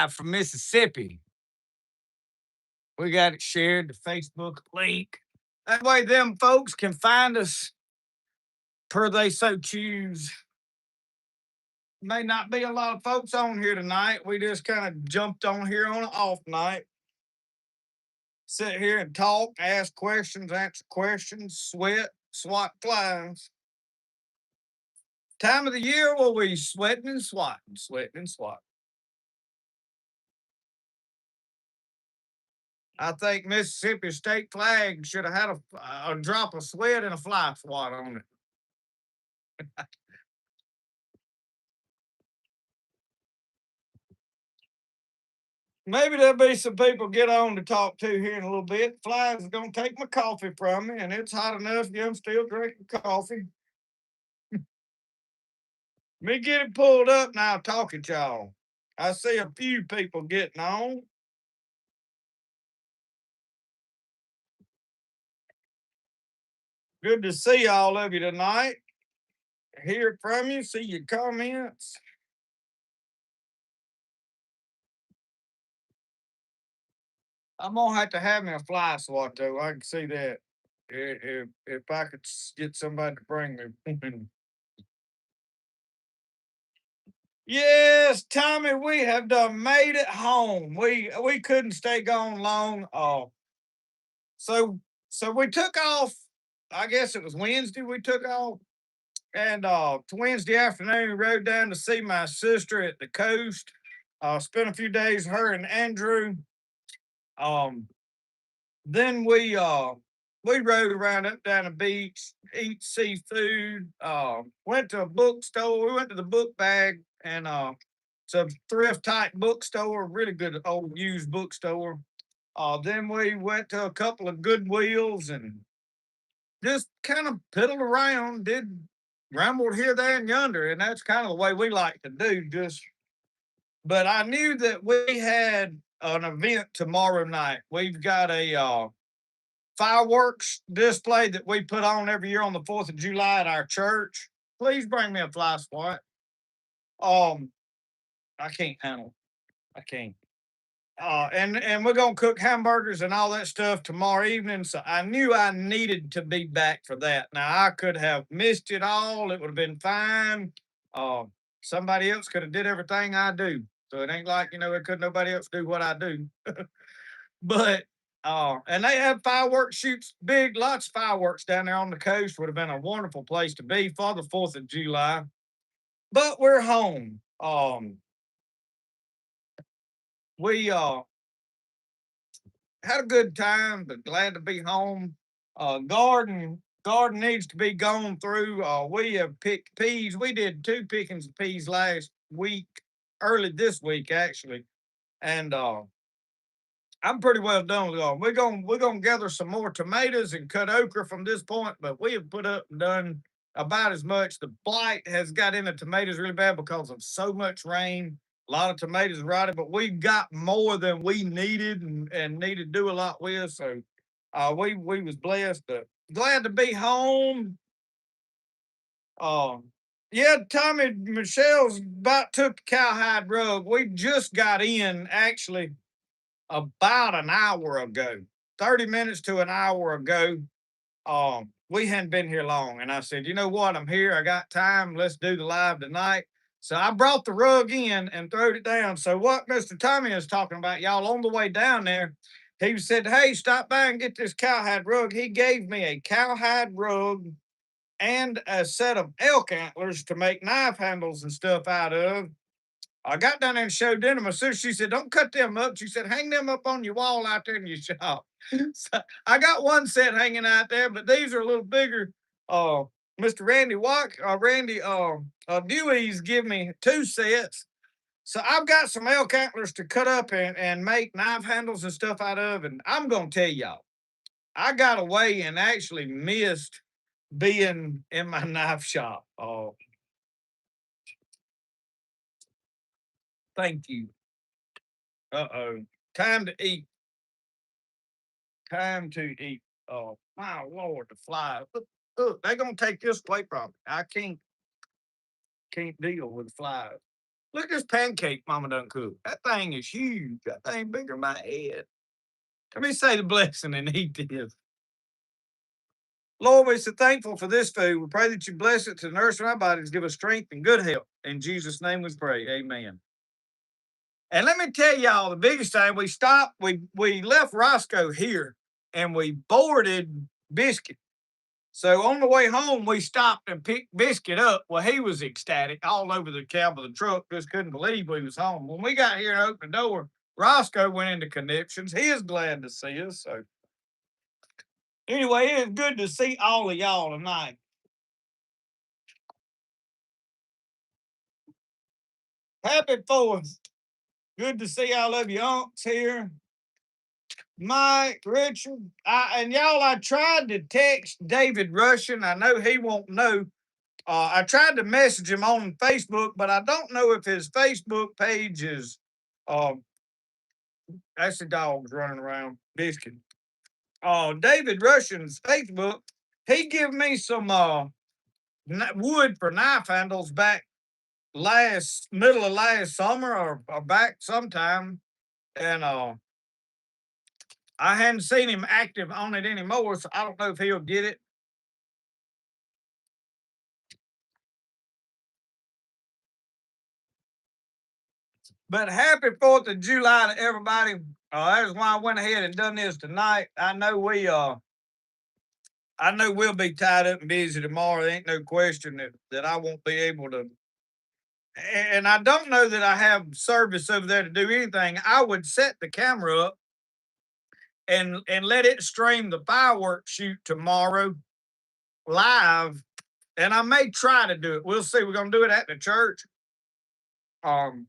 from Mississippi. We got it shared, the Facebook link. That way them folks can find us per they so choose. May not be a lot of folks on here tonight. We just kind of jumped on here on an off night. Sit here and talk, ask questions, answer questions, sweat, swat flies. Time of the year where we sweating and swatting, sweating and swatting. I think Mississippi state flag should have had a drop of sweat and a fly swat on it. Maybe there'll be some people get on to talk to here in a little bit. Flies is gonna take my coffee from me, and it's hot enough. Yeah, I'm still drinking coffee. Me get it pulled up now, talking to y'all. I see a few people getting on. Good to see all of you tonight. Hear from you, see your comments. I'm gonna have to have me a fly swat though. I can see that. If I could get somebody to bring me. Yes, Tommy, we have done made it home. We couldn't stay gone long. So so we took off. I guess it was Wednesday. We took off, and Wednesday afternoon, rode down to see my sister at the coast. Spent a few days her and Andrew. Um, then we rode around up down the beach, eat seafood. Went to a bookstore. We went to the book bag and it's a thrift type bookstore, really good old used bookstore. Then we went to a couple of Goodwills and just kind of piddled around, did rambled here, there, and yonder, and that's kind of the way we like to do. Just, but I knew that we had an event tomorrow night. We've got a fireworks display that we put on every year on the 4th of July at our church. Please bring me a fly swat. Um, I can't handle. I can't. And we're gonna cook hamburgers and all that stuff tomorrow evening. So I knew I needed to be back for that. Now I could have missed it all. It would have been fine. Uh, Somebody else could have did everything I do. So it ain't like it could nobody else do what I do. But and they have fireworks shoots, big, lots of fireworks down there on the coast. Would have been a wonderful place to be for the 4th of July. But we're home. We had a good time, but glad to be home. Garden needs to be gone through. We have picked peas. We did 2 pickings of peas last week, early this week actually, and I'm pretty well done with all. We're gonna gather some more tomatoes and cut okra from this point, but we have put up and done about as much. The blight has got into tomatoes really bad because of so much rain. A lot of tomatoes rotted, but we got more than we needed and needed to do a lot with. So we was blessed. Glad to be home. Yeah, Tommy Michelle's about took the cowhide rug. We just got in actually about an hour ago, 30 minutes to an hour ago. We hadn't been here long. And I said, you know what? I'm here. I got time. Let's do the live tonight. So I brought the rug in and throwed it down. So what Mr. Tommy is talking about, y'all, on the way down there, he said, hey, stop by and get this cowhide rug. He gave me a cowhide rug and a set of elk antlers to make knife handles and stuff out of. I got down there and showed them. My sister, she said, don't cut them up. She said, hang them up on your wall out there in your shop. So I got one set hanging out there, but these are a little bigger. Uh, Mr. Randy Dewey's give me 2 sets. So I've got some elk antlers to cut up and make knife handles and stuff out of. And I'm going to tell y'all, I got away and actually missed being in my knife shop. Oh, thank you. Uh-oh. Time to eat. Time to eat. Oh, my Lord, the flies. Look, they're gonna take this away from me. I can't deal with flies. Look at this pancake Mama done cooked. That thing is huge. That thing bigger than my head. Let me say the blessing and eat this. Lord, we're so thankful for this food. We pray that you bless it to nourish our bodies, give us strength and good health. In Jesus' name we pray. Amen. And let me tell y'all the biggest thing, we left Roscoe here and we boarded Biscuit. So on the way home, we stopped and picked Biscuit up. Well, he was ecstatic all over the cab of the truck, just couldn't believe we was home. When we got here and opened the door, Roscoe went into conniptions. He is glad to see us. So anyway, it is good to see all of y'all tonight. Happy 4th. Good to see all of you unks here. Mike, Richard, and y'all, I tried to text David Russian. I know he won't know. I tried to message him on Facebook, but I don't know if his Facebook page is. Uh, that's the dogs running around, Biscuit. David Russian's Facebook. He gave me some wood for knife handles back last middle of last summer or back sometime, and I hadn't seen him active on it anymore, so I don't know if he'll get it. But happy 4th of July to everybody. That's why I went ahead and done this tonight. I know we'll be tied up and busy tomorrow. There ain't no question that I won't be able to. And I don't know that I have service over there to do anything. I would set the camera up and let it stream the fireworks shoot tomorrow live. And I may try to do it. We'll see. We're gonna do it at the church. Um,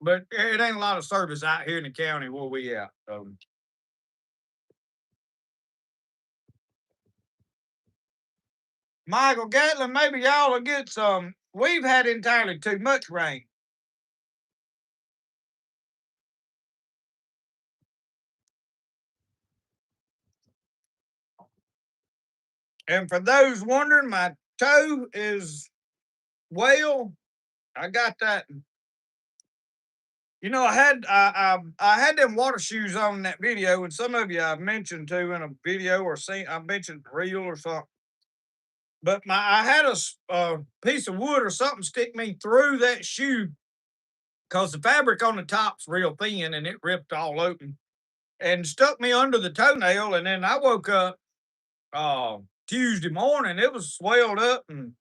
but it ain't a lot of service out here in the county where we at. Michael Gatlin, maybe y'all will get some. We've had entirely too much rain. And for those wondering, my toe is well. I got that. You know, I had them water shoes on in that video, and some of you I've mentioned to in a video or seen. I mentioned reel or something. But I had a piece of wood or something stick me through that shoe because the fabric on the top's real thin and it ripped all open and stuck me under the toenail. And then I woke up Tuesday morning, it was swelled up and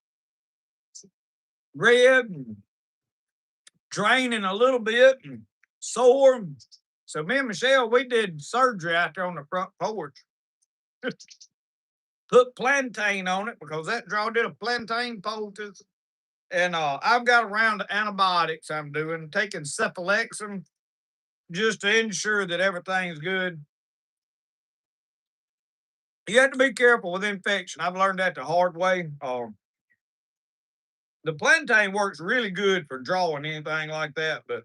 red and draining a little bit and sore. So me and Michelle, we did surgery out there on the front porch. Put plantain on it because that draw did a plantain poultice. And I've got a round of antibiotics I'm doing, taking cephalexin just to ensure that everything's good. You have to be careful with infection. I've learned that the hard way. The plantain works really good for drawing anything like that, but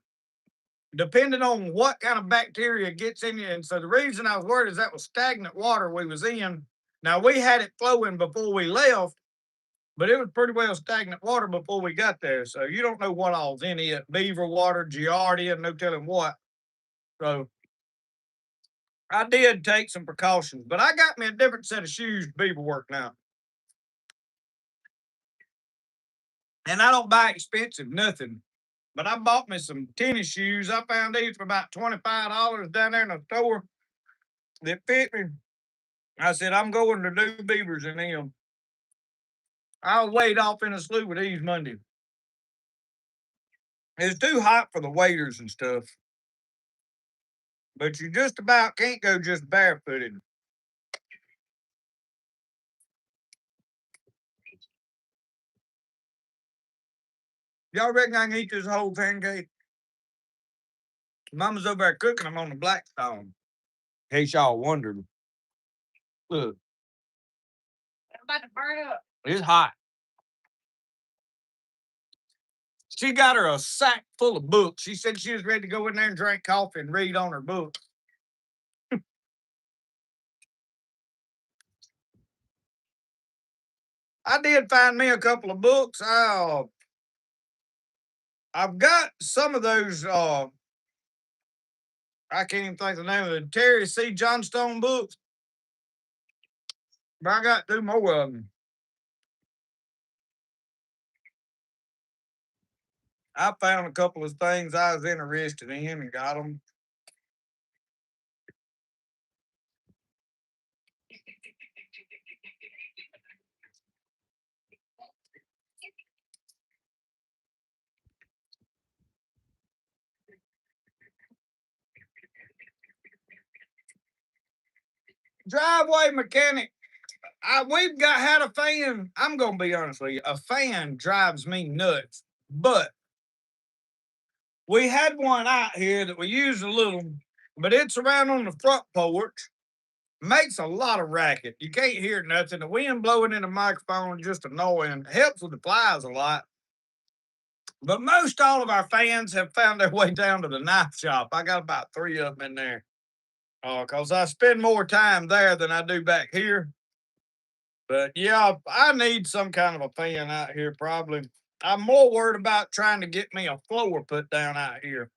depending on what kind of bacteria gets in you. And so the reason I was worried is that was stagnant water we was in. Now we had it flowing before we left, but it was pretty well stagnant water before we got there. So you don't know what all's in it. Beaver water, giardia, no telling what. So I did take some precautions, but I got me a different set of shoes to beaver work now. And I don't buy expensive nothing. But I bought me some tennis shoes. I found these for about $25 down there in the store that fit me. I said, I'm going to do beavers in them. I'll wade off in a slough with these Monday. It's too hot for the waders and stuff. But you just about can't go just barefooted. Y'all reckon I can eat this whole pancake? Mama's over there cooking them on the Blackstone. In case y'all wondered. Look. I'm about to burn up. It's hot. She got her a sack full of books. She said she was ready to go in there and drink coffee and read on her book. I did find me a couple of books. I've got some of those. I can't even think of the name of the Terry C. Johnstone books, but I got two more of them. I found a couple of things I was interested in and got them. Driveway mechanic. We've got had a fan. I'm gonna be honest with you. A fan drives me nuts. But we had one out here that we used a little, but it's around on the front porch. Makes a lot of racket. You can't hear nothing. The wind blowing in the microphone is just annoying. Helps with the flies a lot. But most all of our fans have found their way down to the knife shop. I got about three of them in there. Because I spend more time there than I do back here. But yeah, I need some kind of a fan out here probably. I'm more worried about trying to get me a floor put down out here.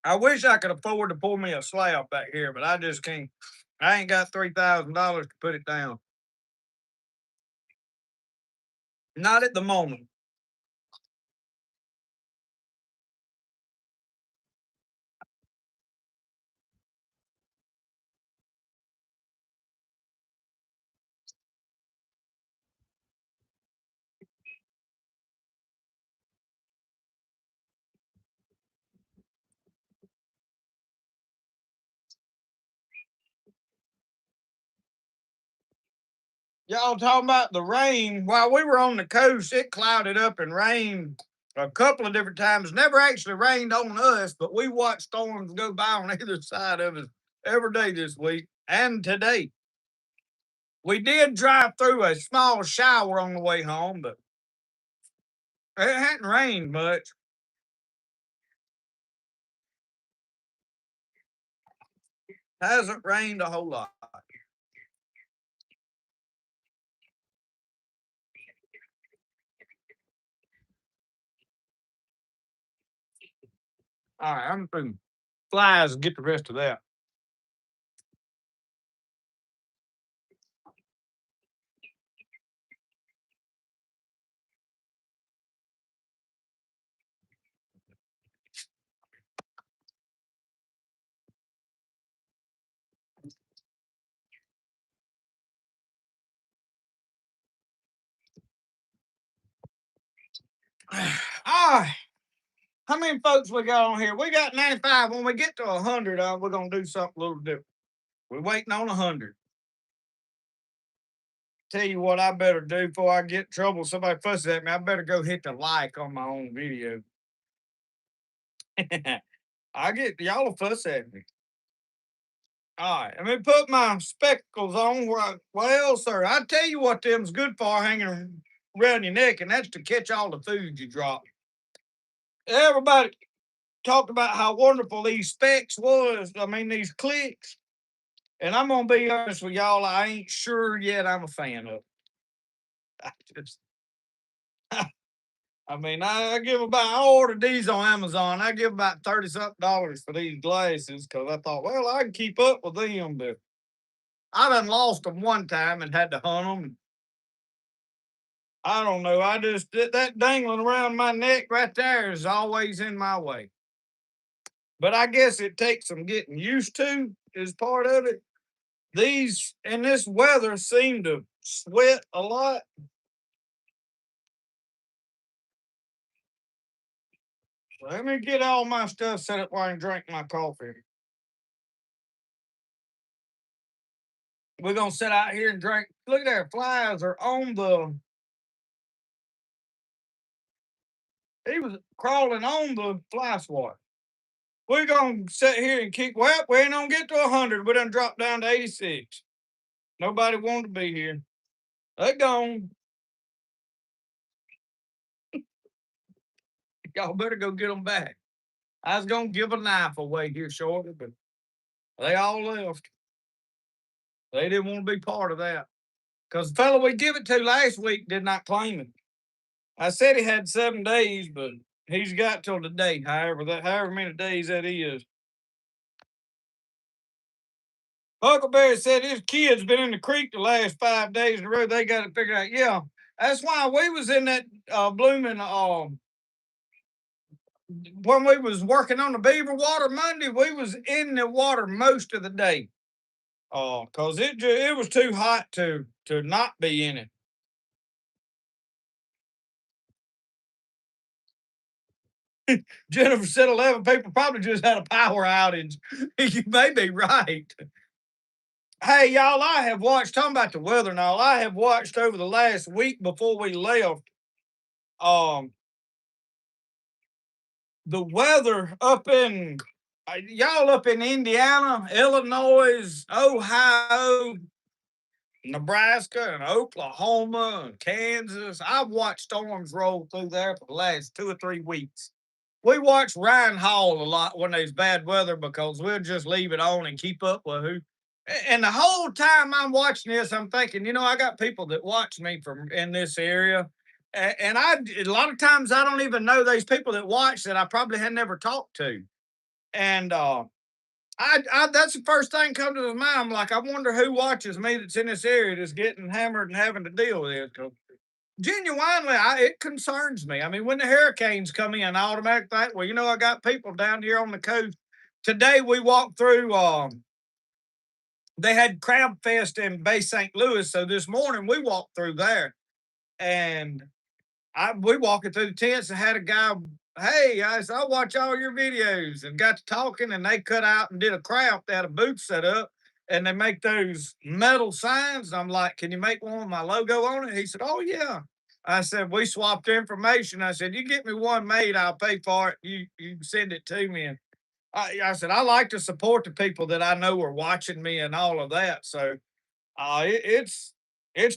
I wish I could afford to pull me a slab back here, but I just can't. I ain't got $3,000 to put it down. Not at the moment. Y'all talking about the rain. While we were on the coast, it clouded up and rained a couple of different times. Never actually rained on us, but we watched storms go by on either side of us every day this week and today. We did drive through a small shower on the way home, but it hadn't rained much. Hasn't rained a whole lot. All right, I'm through. Flies, get the rest of that. All right. How many folks we got on here? We got 95. When we get to 100, we're going to do something a little different. We're waiting on 100. Tell you what I better do before I get in trouble. Somebody fusses at me. I better go hit the like on my own video. I get y'all will fuss at me. All right, let me put my spectacles on. Well, sir, I tell you what them's good for hanging around your neck, and that's to catch all the food you drop. Everybody talked about how wonderful these specs was. I mean, these clicks. And I'm gonna be honest with y'all, I ain't sure yet I'm a fan of it. I just I mean, I give about I ordered these on Amazon. I give about 30 something dollars for these glasses because I thought, well, I can keep up with them, but I done lost them one time and had to hunt them. I don't know. I just that dangling around my neck right there is always in my way. But I guess it takes some getting used to is part of it. These in this weather seem to sweat a lot. Let me get all my stuff set up while I drink my coffee. We're gonna sit out here and drink. Look at there, flies are on the. He was crawling on the fly swatter. We're gonna sit here and keep. Well, we ain't gonna get to 100. We done dropped down to 86. Nobody wanted to be here. They gone. Y'all better go get them back. I was gonna give a knife away here shortly, but they all left. They didn't want to be part of that because the fellow we give it to last week did not claim it. I said he had 7 days, but he's got till today, however many days that is. Huckleberry said his kid's been in the creek the last 5 days in a row. They got it figured out. Yeah, that's why we was in that blooming when we was working on the beaver water Monday. We was in the water most of the day. Cause it was too hot to not be in it. Jennifer said 11 people probably just had a power outage. You may be right. Hey, y'all, I have watched, talking about the weather and all, I have watched over the last week before we left, um, the weather up in, y'all up in Indiana, Illinois, Ohio, Nebraska, and Oklahoma, and Kansas. I've watched storms roll through there for the last 2 or 3 weeks. We watch Ryan Hall a lot when there's bad weather because we'll just leave it on and keep up with who. And the whole time I'm watching this, I'm thinking, I got people that watch me from in this area. And a lot of times I don't even know these people that watch that I probably had never talked to. And I that's the first thing come to my mind. I'm like, I wonder who watches me that's in this area that's getting hammered and having to deal with it. Genuinely, it concerns me. I mean, when the hurricanes come in, I automatically think, well, I got people down here on the coast. Today we walked through. They had Crab Fest in Bay St. Louis, so this morning we walked through there, and we walking through the tents and had a guy. Hey, I said, I watch all your videos, and got to talking, and they cut out and did a craft. They had a booth set up, and they make those metal signs. And I'm like, can you make one with my logo on it? He said, oh yeah. I said, we swapped information. I said, you get me one made, I'll pay for it. You send it to me. And I said, I like to support the people that I know are watching me and all of that. So it's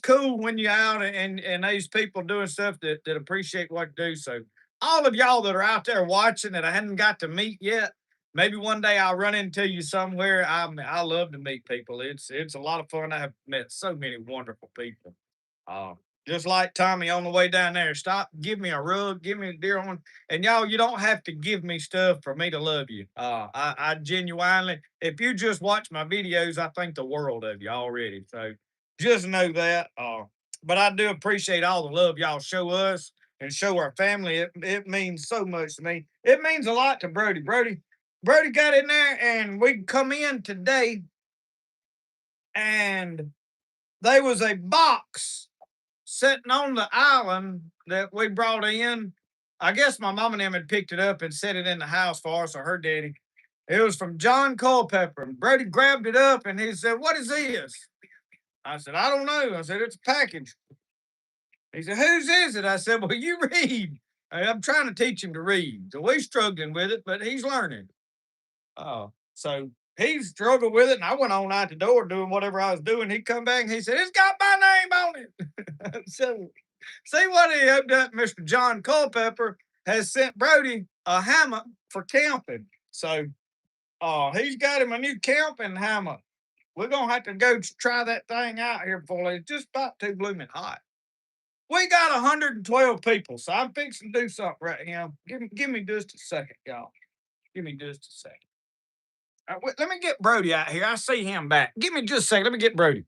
cool when you're out and these people doing stuff that appreciate what you do. So all of y'all that are out there watching that I hadn't got to meet yet, maybe one day I'll run into you somewhere. I love to meet people. It's a lot of fun. I have met so many wonderful people. Uh, just like Tommy on the way down there, stop, give me a rug, give me a deer horn, and y'all, you don't have to give me stuff for me to love you. I genuinely, if you just watch my videos, I think the world of you already. So just know that. But I do appreciate all the love y'all show us and show our family. It means so much to me. It means a lot to Brody. Brody got in there, and we come in today, and there was a box sitting on the island that we brought in. I guess my mom and them had picked it up and set it in the house for us or her daddy. It was from John Culpepper. And Brady grabbed it up and he said, what is this? I said, I don't know. I said, it's a package. He said, whose is it? I said, well, you read. I'm trying to teach him to read. So we're struggling with it, but he's learning. So he struggled with it, and I went on out the door doing whatever I was doing. He come back and he said, it's got my name on it. So see what he hooked up. Mr. John Culpepper has sent Brody a hammock for camping. So he's got him a new camping hammock. We're gonna have to go try that thing out here before it's just about too blooming hot. We got 112 people, so I'm fixing to do something right now. Give me just a second, y'all. Give me just a second. Let me get Brody out here. I see him back. Give me just a second. Let me get Brody.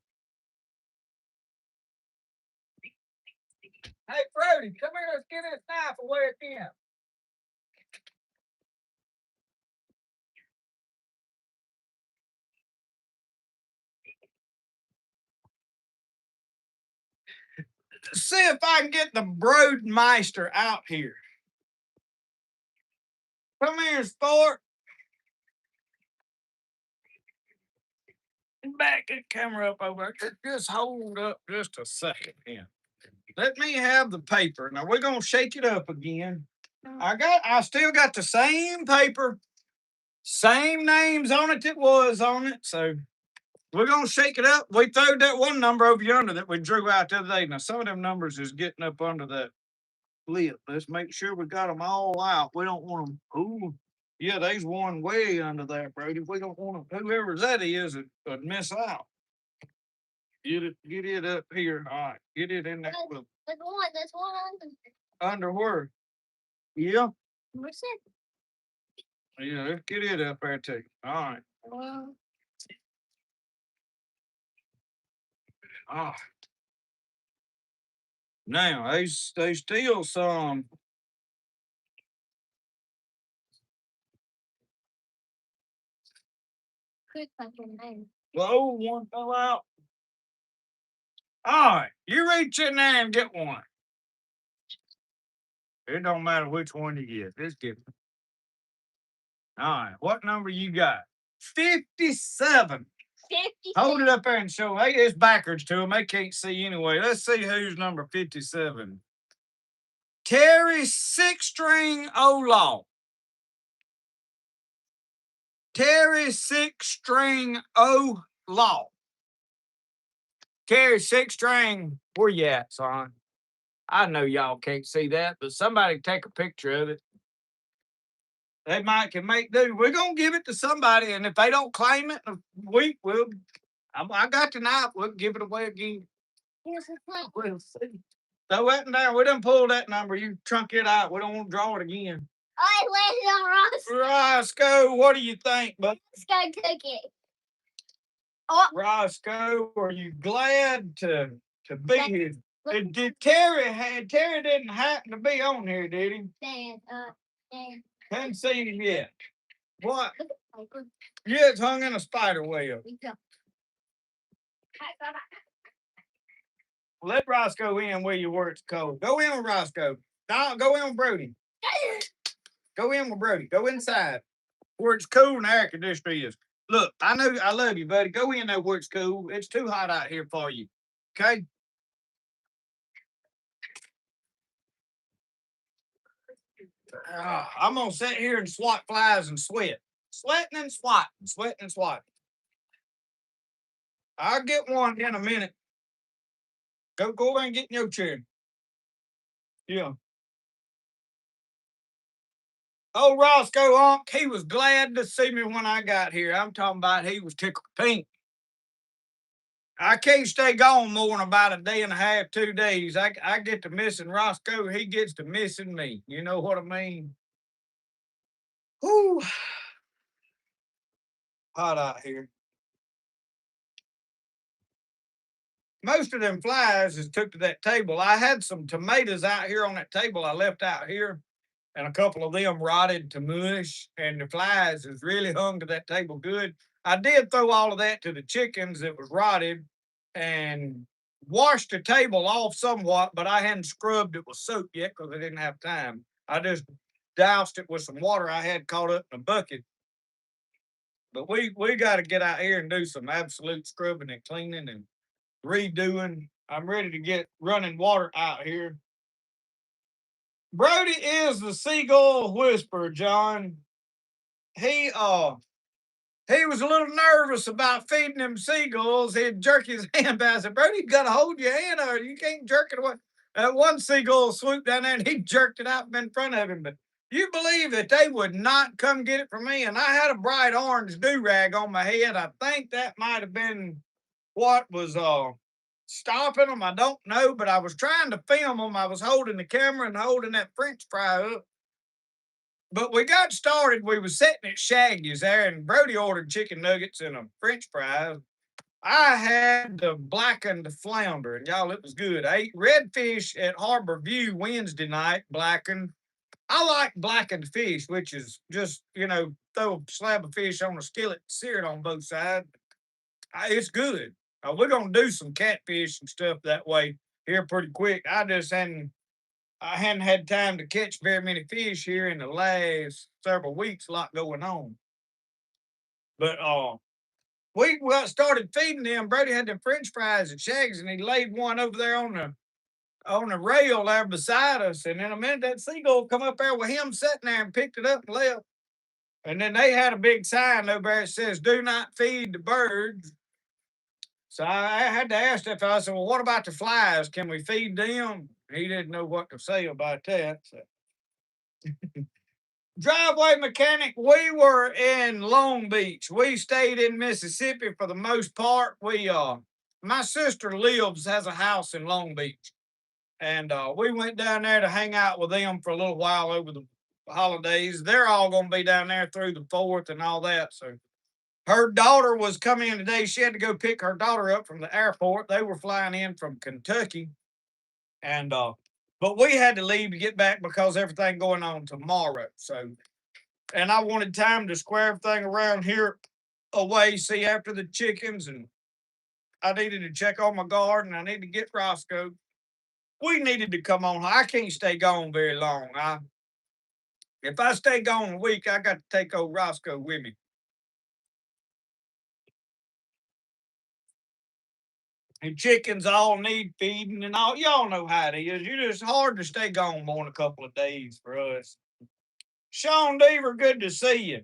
Hey, Brody, come here. Let's get this knife away again. See if I can get the Broadmeister out here. Come here, sport. Back the camera up over there. Just hold up just a second here. Let me have the paper. Now we're gonna shake it up again. I still got the same paper, same names on it that was on it. So we're gonna shake it up. We throwed that one number over yonder that we drew out the other day. Now some of them numbers is getting up under that lip. Let's make sure we got them all out. We don't want them. Ooh, yeah, there's one way under there, Brody. We don't want them. Whoever that is would miss out. Get it up here. All right, get it in there. That's one. That's one Under where? Yeah. What's it? Yeah, let's get it up there too. All right. Ah. Now they still some. Quick fucking name. The old one fell out. All right, you reach in there and get one. It don't matter which one you get. Just get one. All right, what number you got? 57. 50. Hold it up there and show. Hey, it's backwards to them. They can't see anyway. Let's see who's number 57. Terry Six String Olaw. Terry Six String Olaw. Terry Six String, where you at, son? I know y'all can't see that, but somebody take a picture of it. They might can make do. We're gonna give it to somebody, and if they don't claim it in a week, I got the knife. We'll give it away again. Here's the front. We'll see. Throw that down. We done pulled that number. You trunk it out. We don't want to draw it again. I landed on Roscoe. Roscoe, what do you think, bud? Roscoe took it. Oh, Roscoe, are you glad to be here? look. Did Terry didn't happen to be on here, did he? Dan. Hadn't seen him yet. What? Look at the paper. Yeah, it's hung in a spider web. We go. Let Roscoe in where you where it's cold. Go in with Roscoe. No, go in with Brody. Go in with Brody. Go inside where it's cool and the air conditioner is. Look, I know I love you, buddy. Go in there where it's cool. It's too hot out here for you. Okay? I'm gonna sit here and swat flies and sweat. Sweating and swatting. Sweating and swatting. I'll get one in a minute. Go over and get in your chair. Yeah. Oh, Roscoe Unc, he was glad to see me when I got here. I'm talking about he was tickled pink. I can't stay gone more than about a day and a half, 2 days. I get to missing Roscoe. He gets to missing me. You know what I mean? Whew. Hot out here. Most of them flies is took to that table. I had some tomatoes out here on that table I left out here, and a couple of them rotted to mush, and the flies is really hung to that table good. I did throw all of that to the chickens that was rotted and washed the table off somewhat, but I hadn't scrubbed it with soap yet because I didn't have time. I just doused it with some water I had caught up in a bucket. But we got to get out here and do some absolute scrubbing and cleaning and redoing. I'm ready to get running water out here. Brody is the seagull whisperer, John. He was a little nervous about feeding them seagulls. He'd jerk his hand back. I said, Brody, you gotta hold your hand or you can't jerk it away. One seagull swooped down there and he jerked it out in front of him. But you believe that they would not come get it from me? And I had a bright orange do-rag on my head. I think that might have been what was stopping them. I don't know, but I was trying to film them. I was holding the camera and holding that French fry up. But we got started. We was sitting at Shaggy's there, and Brody ordered chicken nuggets and a French fries. I had the blackened flounder, and y'all, it was good. I ate redfish at Harbor View Wednesday night, blackened. I like blackened fish, which is just, throw a slab of fish on a skillet, sear it on both sides. It's good. We're going to do some catfish and stuff that way here pretty quick. I hadn't had time to catch very many fish here in the last several weeks. A lot going on, but we started feeding them. Brady had the French fries at Shaggy's, and he laid one over there on the rail there beside us. And in a minute, that seagull come up there with him sitting there and picked it up and left. And then they had a big sign over there that says, "Do not feed the birds." So I had to ask that fellow. I said, "Well, what about the flies? Can we feed them?" He didn't know what to say about that. So. Driveway mechanic, we were in Long Beach. We stayed in Mississippi for the most part. We my sister has a house in Long Beach, and we went down there to hang out with them for a little while over the holidays. They're all going to be down there through the 4th and all that. So her daughter was coming in today. She had to go pick her daughter up from the airport. They were flying in from Kentucky, and but we had to leave to get back because everything going on tomorrow. So, and I wanted time to square everything around here away, see after the chickens, and I needed to check on my garden. I need to get Roscoe. We needed to come on. I can't stay gone very long. If I stay gone a week, I got to take old Roscoe with me. And chickens all need feeding and all. Y'all know how it is. You just hard to stay gone more than a couple of days for us. Sean Deaver, good to see you.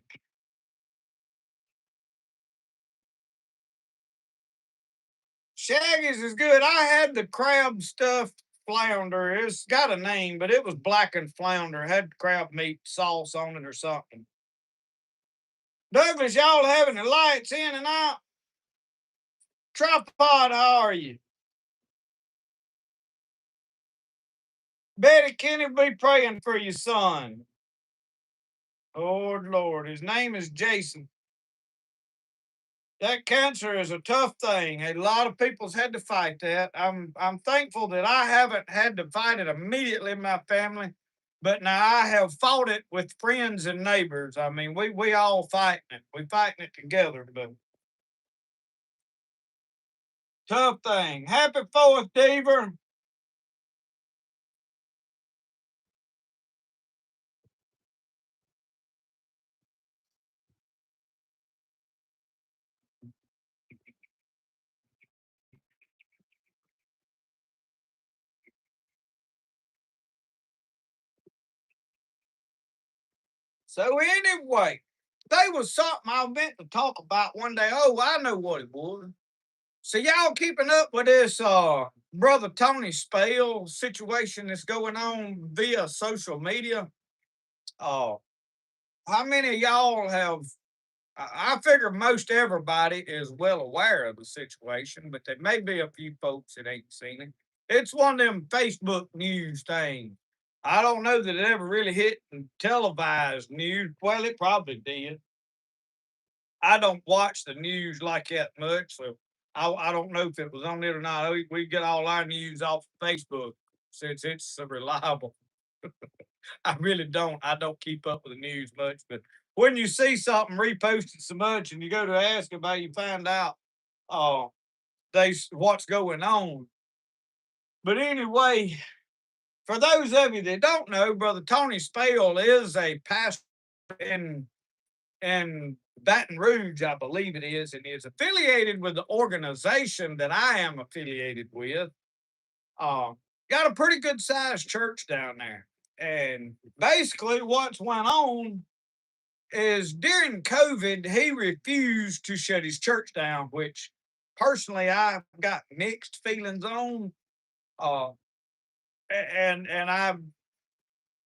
Shaggy's is good. I had the crab stuffed flounder. It's got a name, but it was blackened flounder. It had crab meat sauce on it or something. Douglas, y'all having the lights in and out? Tripod, how are you? Betty Kenny, be praying for your son. Oh Lord, his name is Jason. That cancer is a tough thing. A lot of people's had to fight that. I'm thankful that I haven't had to fight it immediately in my family, but now I have fought it with friends and neighbors. I mean, we all fighting it. We fighting it together, but tough thing. Happy 4th, Deaver. So anyway, there was something I meant to talk about one day. Oh, I know what it was. So y'all keeping up with this brother Tony Spale situation that's going on via social media? Uh how many of y'all have I figure most everybody is well aware of the situation, but there may be a few folks that ain't seen it. It's one of them Facebook news things. I don't know that it ever really hit televised news. Well, it probably did. I don't watch the news like that much, so I don't know if it was on it or not. We get all our news off Facebook since it's so reliable. I really don't. I don't keep up with the news much, but when you see something reposted so much and you go to ask about it, you find out uh what's going on. But anyway, for those of you that don't know, Brother Tony Spale is a pastor in Baton Rouge, I believe it is, and is affiliated with the organization that I am affiliated with. Uh, got a pretty good sized church down there. And basically, what's went on is during COVID, he refused to shut his church down, which personally I've got mixed feelings on. Uh, and I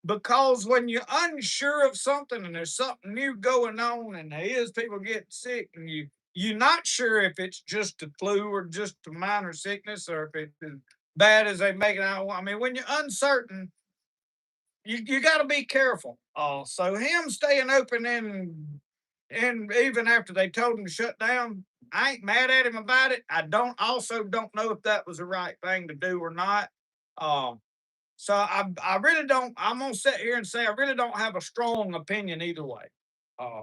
because when you're unsure of something and there's something new going on and there is people getting sick and you're not sure if it's just the flu or just a minor sickness or if it's as bad as they make it out. I mean, when you're uncertain, you got to be careful. So him staying open and even after they told him to shut down, I ain't mad at him about it. I don't know if that was the right thing to do or not. Um, so I really don't. I'm gonna sit here and say I really don't have a strong opinion either way. Uh,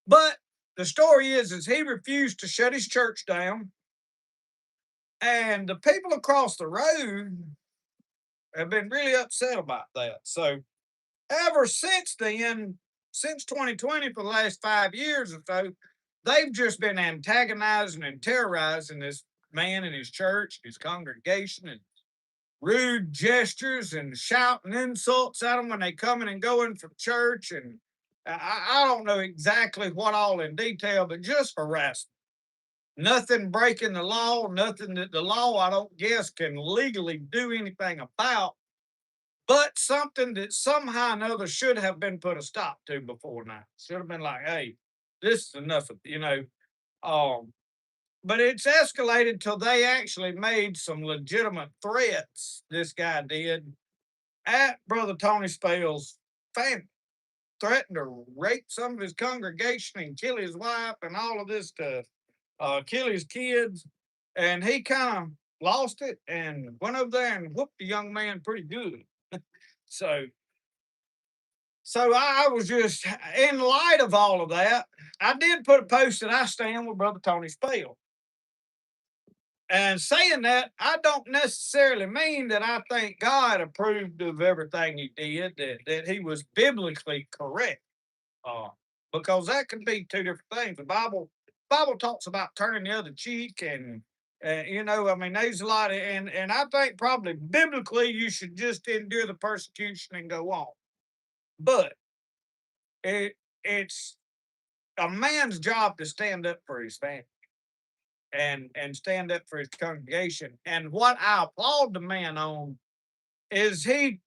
but the story is he refused to shut his church down, and the people across the road have been really upset about that. So ever since then, since 2020, for the last 5 years or so, they've just been antagonizing and terrorizing this man and his church, his congregation, and rude gestures and shouting insults at them when they coming and going from church. And I don't know exactly what all in detail, but just harassment. Nothing breaking the law, nothing that the law, I don't guess, can legally do anything about, but something that somehow or another should have been put a stop to before now. Should have been like, hey, this is enough of, um, but it's escalated till they actually made some legitimate threats. This guy did at Brother Tony Spell's family, threatened to rape some of his congregation and kill his wife and all of this stuff, kill his kids. And he kind of lost it and went over there and whooped the young man pretty good. So, so I was just in light of all of that. I did put a post that I stand with Brother Tony Spell. And saying that, I don't necessarily mean that I think God approved of everything he did, that he was biblically correct. Uh, because that could be two different things. The Bible talks about turning the other cheek, and I mean, there's a lot of, and I think probably biblically you should just endure the persecution and go on. But it it's a man's job to stand up for his family and stand up for his congregation. And what I applaud the man on is he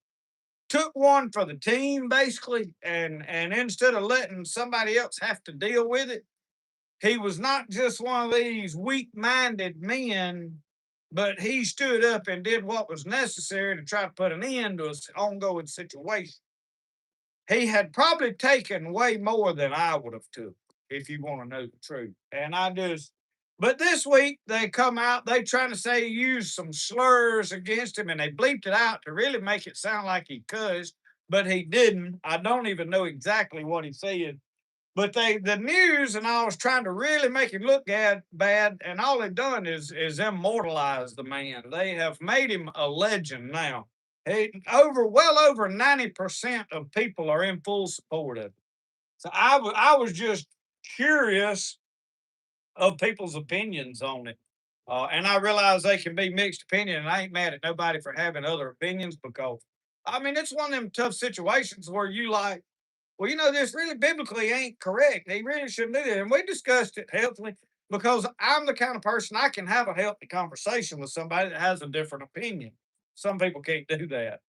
took one for the team basically, and instead of letting somebody else have to deal with it, he was not just one of these weak-minded men, but he stood up and did what was necessary to try to put an end to an ongoing situation. He had probably taken way more than I would have took, if you want to know the truth. And but this week they come out, they trying to say he used some slurs against him, and they bleeped it out to really make it sound like he cussed, but he didn't. I don't even know exactly what he said. But the news and I was trying to really make him look bad, and all they've done is immortalize the man. They have made him a legend now. Well over 90% of people are in full support of it. So I was just curious of people's opinions on it. And I realize they can be mixed opinion, and I ain't mad at nobody for having other opinions because I mean it's one of them tough situations where you like, well, this really biblically ain't correct. They really shouldn't do that. And we discussed it healthily because I'm the kind of person I can have a healthy conversation with somebody that has a different opinion. Some people can't do that.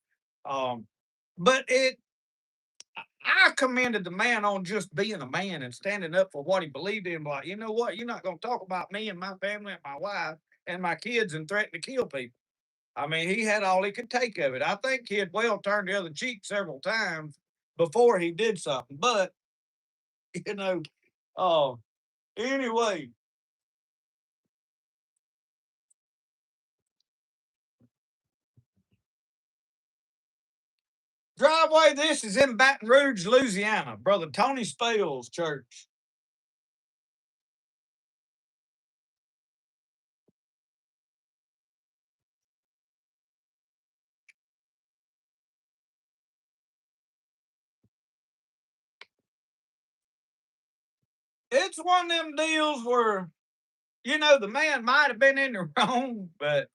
Um, but I commended the man on just being a man and standing up for what he believed in. Like, you know what? You're not going to talk about me and my family and my wife and my kids and threaten to kill people. I mean, he had all he could take of it. I think he had well turned the other cheek several times before he did something. But, you know, uh, anyway, driveway, this is in Baton Rouge, Louisiana. Brother Tony Spell's church. It's one of them deals where, the man might have been in the wrong, but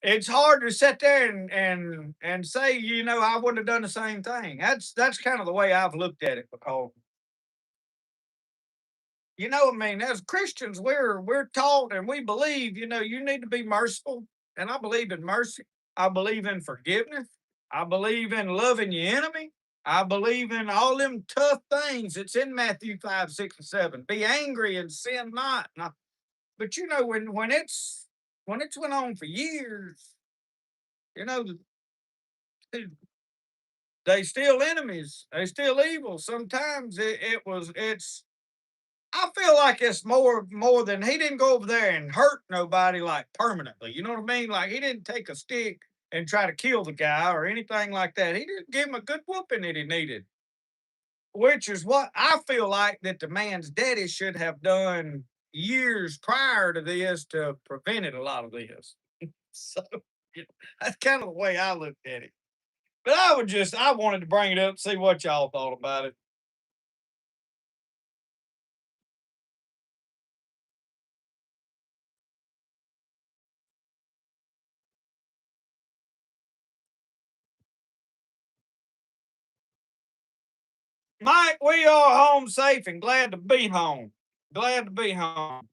it's hard to sit there and say, I would have done the same thing. That's kind of the way I've looked at it because I mean, as Christians, we're taught and we believe, you need to be merciful. And I believe in mercy. I believe in forgiveness. I believe in loving your enemy. I believe in all them tough things. It's in Matthew 5, 6, and 7. Be angry and sin not. But when it's went on for years, you know, they still enemies. They still evil. Sometimes it's I feel like it's more than he didn't go over there and hurt nobody like permanently. You know what I mean? Like he didn't take a stick and try to kill the guy or anything like that. He didn't give him a good whooping that he needed, which is what I feel like that the man's daddy should have done years prior to this to prevented a lot of this. So that's kind of the way I looked at it. But I wanted to bring it up, see what y'all thought about it. Mike, we are home safe and glad to be home. Glad to be home.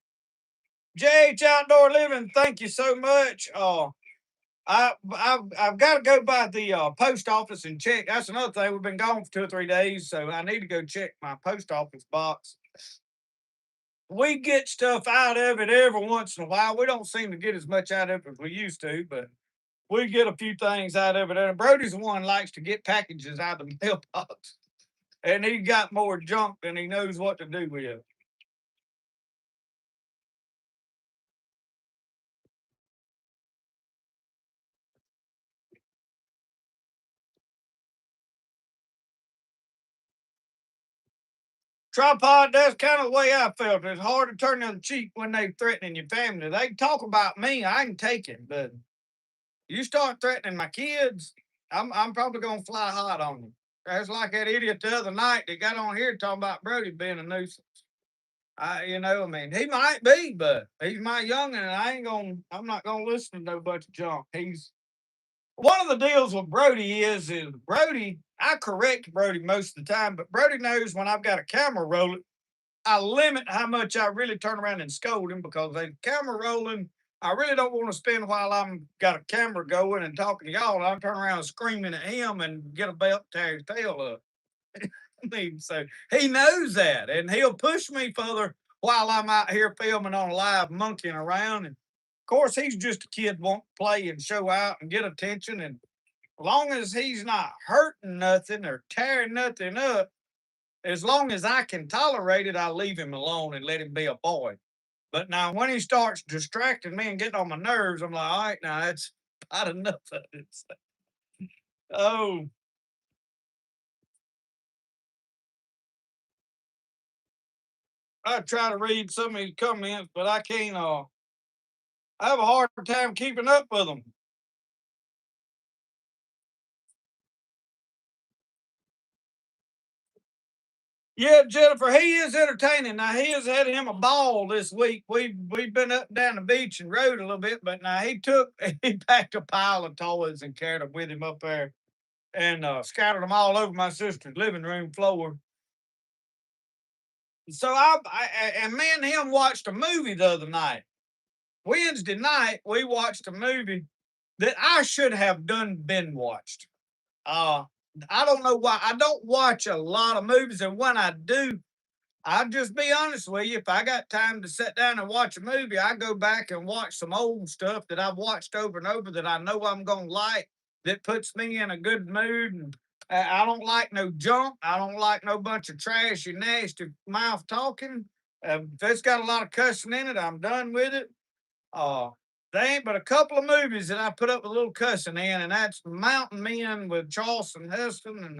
JH Outdoor Living, thank you so much. I've got to go by the post office and check. That's another thing. We've been gone for 2 or 3 days, so I need to go check my post office box. we get stuff out of it every once in a while. We don't seem to get as much out of it as we used to, but we get a few things out of it. And Brody's the one likes to get packages out of the mailbox, and he got more junk than he knows what to do with. Tripod, that's kind of the way I felt. It's hard to turn the other cheek when they threatening your family. They can talk about me, I can take it, but you start threatening my kids, I'm probably gonna fly hot on you. That's like that idiot the other night that got on here talking about Brody being a nuisance. I mean, he might be, but he's my youngin', and I'm not gonna listen to no bunch of junk. He's one of the deals with Brody is Brody. I correct Brody most of the time, but Brody knows when I've got a camera rolling, I limit how much I really turn around and scold him because the camera rolling. I really don't want to spend while I'm got a camera going and talking to y'all. I'm turn around screaming at him and get a belt, tear his tail up. I mean, so he knows that, and he'll push me further while I'm out here filming on live, monkeying around. And of course, he's just a kid, won't play and show out and get attention. And as long as he's not hurting nothing or tearing nothing up, as long as I can tolerate it, I leave him alone and let him be a boy. But now, when he starts distracting me and getting on my nerves, I'm like, all right, now that's about enough of it. Oh, I try to read some of these comments, but I can't. I have a hard time keeping up with them. Yeah, Jennifer, he is entertaining. Now he has had him a ball this week. We've been up and down the beach and rode a little bit, but now he packed a pile of toys and carried them with him up there and scattered them all over my sister's living room floor. So and me and him watched a movie the other night. Wednesday night, we watched a movie that I should have done been watched. Uh, I don't know why. I don't watch a lot of movies, and when I do, I'll just be honest with you. If I got time to sit down and watch a movie, I go back and watch some old stuff that I've watched over and over that I know I'm gonna like. That puts me in a good mood. And I don't like no junk. I don't like no bunch of trashy, nasty mouth talking. If it's got a lot of cussing in it, I'm done with it. Uh, there ain't but a couple of movies that I put up with a little cussing in, and that's Mountain Men with Charleston Heston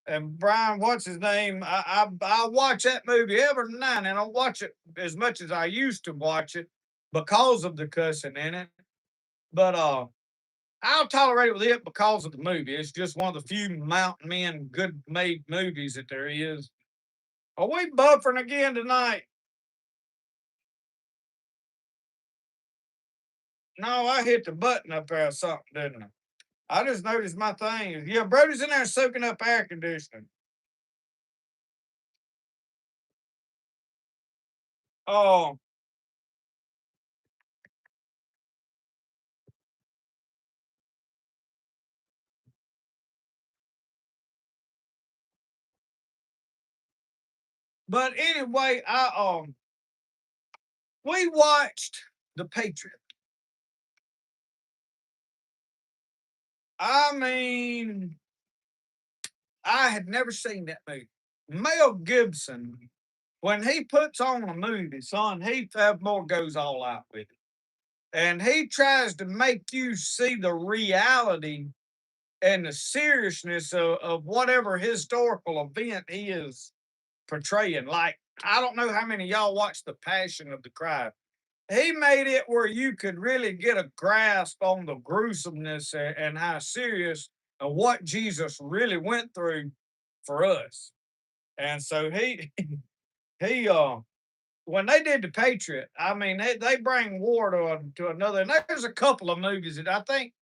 and Brian, what's his name? I watch that movie every night, and I don't watch it as much as I used to watch it because of the cussing in it. But I'll tolerate it with it because of the movie. It's just one of the few Mountain Men good made movies that there is. Are we buffering again tonight? No, I hit the button up there or something, didn't I? I just noticed my thing. Yeah, Brody's in there soaking up air conditioning. Oh, but anyway, I we watched The Patriot. I mean, I had never seen that movie. Mel Gibson, when he puts on a movie, son, he more goes all out with it. And he tries to make you see the reality and the seriousness of whatever historical event he is portraying. Like, I don't know how many of y'all watched The Passion of the Christ. He made it where you could really get a grasp on the gruesomeness and how serious and what Jesus really went through for us. And so he when they did the Patriot, I mean they bring war to another. And there's a couple of movies that I think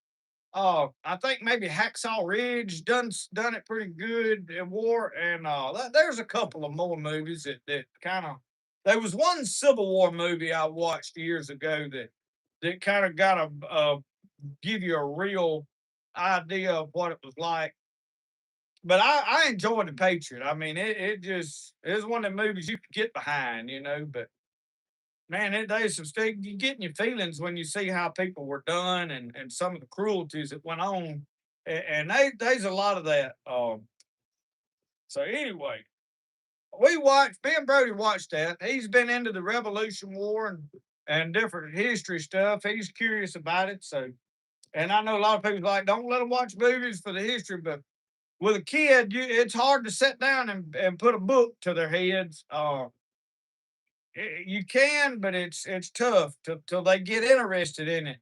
maybe Hacksaw Ridge done it pretty good in war, and there's a couple of more movies that kind of. There was one Civil War movie I watched years ago that kind of got a give you a real idea of what it was like. But I enjoyed the Patriot. I mean, it just it was one of the movies you could get behind, you know. But Man, there's some stick. You get in your feelings when you see how people were done and some of the cruelties that went on, and there's a lot of that. So anyway, we watched. Me and Brody watched that. He's been into the Revolution War and different history stuff. He's curious about it. So, and I know a lot of people like don't let him watch movies for the history, but with a kid, it's hard to sit down and put a book to their heads. You can, but it's tough till they get interested in it.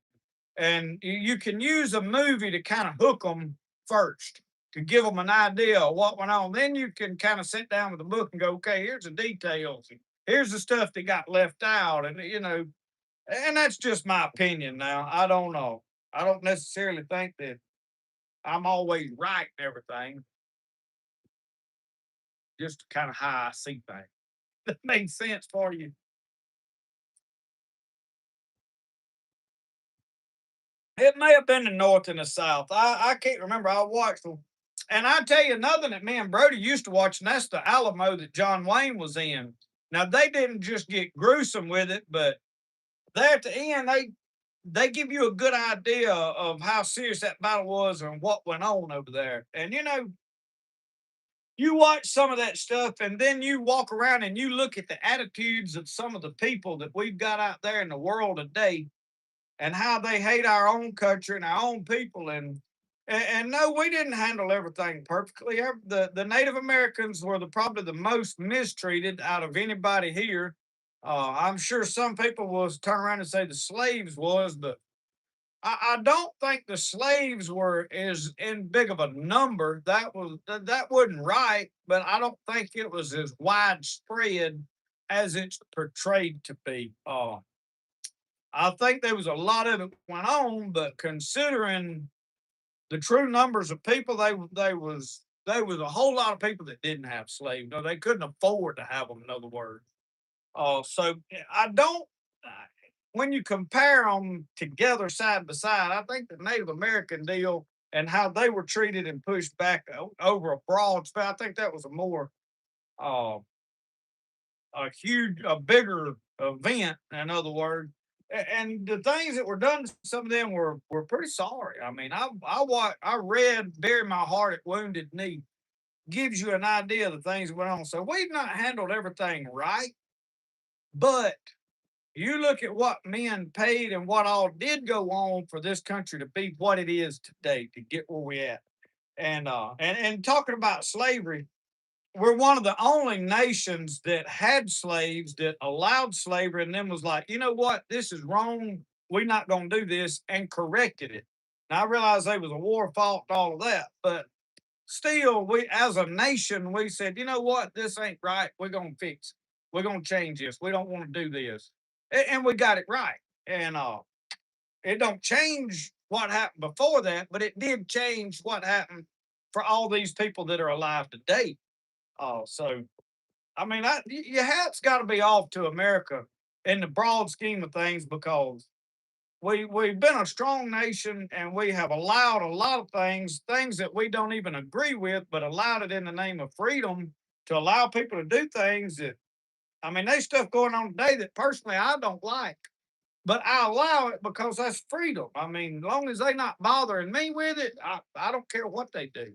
And you can use a movie to kind of hook them first to give them an idea of what went on. Then you can kind of sit down with the book and go, okay, here's the details. Here's the stuff that got left out, and and that's just my opinion. Now I don't know. I don't necessarily think that I'm always right and everything. Just kind of how I see things. That makes sense for you. It may have been the North and the South. I can't remember. I watched them. And I tell you another that me and Brody used to watch, and that's the Alamo that John Wayne was in. Now they didn't just get gruesome with it, but there at the end they give you a good idea of how serious that battle was and what went on over there. And you watch some of that stuff, and then you walk around and you look at the attitudes of some of the people that we've got out there in the world today and how they hate our own country and our own people. And no, we didn't handle everything perfectly. The Native Americans were probably the most mistreated out of anybody here. I'm sure some people will turn around and say the slaves was, but I don't think the slaves were as in big of a number. That wasn't right, but I don't think it was as widespread as it's portrayed to be. I think there was a lot of it went on, but considering the true numbers of people, there was a whole lot of people that didn't have slaves. No, they couldn't afford to have them. In other words, so I don't. uh, When you compare them together side by side, I think the Native American deal and how they were treated and pushed back over a broad span, I think that was uh, a bigger event. In other words, and the things that were done, some of them were pretty sorry. I mean, I read "Bury My Heart at Wounded Knee" gives you an idea of the things that went on. So we've not handled everything right, but you look at what men paid and what all did go on for this country to be what it is today, to get where we at. And talking about slavery, we're one of the only nations that had slaves that allowed slavery and then was like, you know what, this is wrong. We're not going to do this and corrected it. Now I realize there was a war fought and all of that, but still, we as a nation, we said, you know what, this ain't right. We're going to fix it. We're going to change this. We don't want to do this, and we got it right. And it don't change what happened before that, but it did change what happened for all these people that are alive today. So I mean, your hat's got to be off to America in the broad scheme of things because we've been a strong nation and we have allowed a lot of things that we don't even agree with, but allowed it in the name of freedom to allow people to do things that I mean, there's stuff going on today that personally I don't like, but I allow it because that's freedom. I mean, as long as they not bothering me with it, I don't care what they do.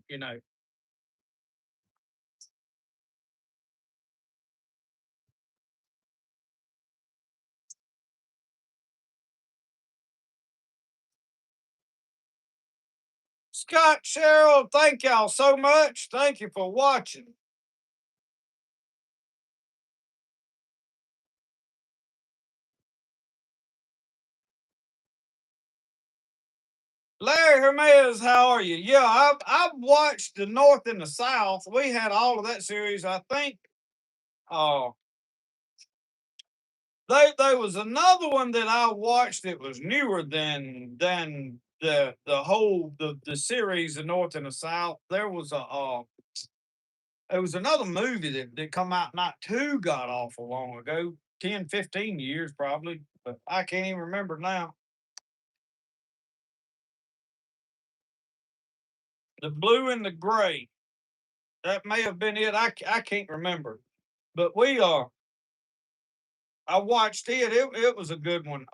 Scott, Cheryl, thank y'all so much. Thank you for watching. Larry Hermes, how are you? Yeah, I've watched the North and the South. We had all of that series. I think uh there was another one that I watched that was newer than the whole the series, the North and the South. There was another movie that come out not too god awful long ago, 10, 15 years probably, but I can't even remember now. The Blue and the Gray. That may have been it. I can't remember. But we are. I watched it. It was a good one.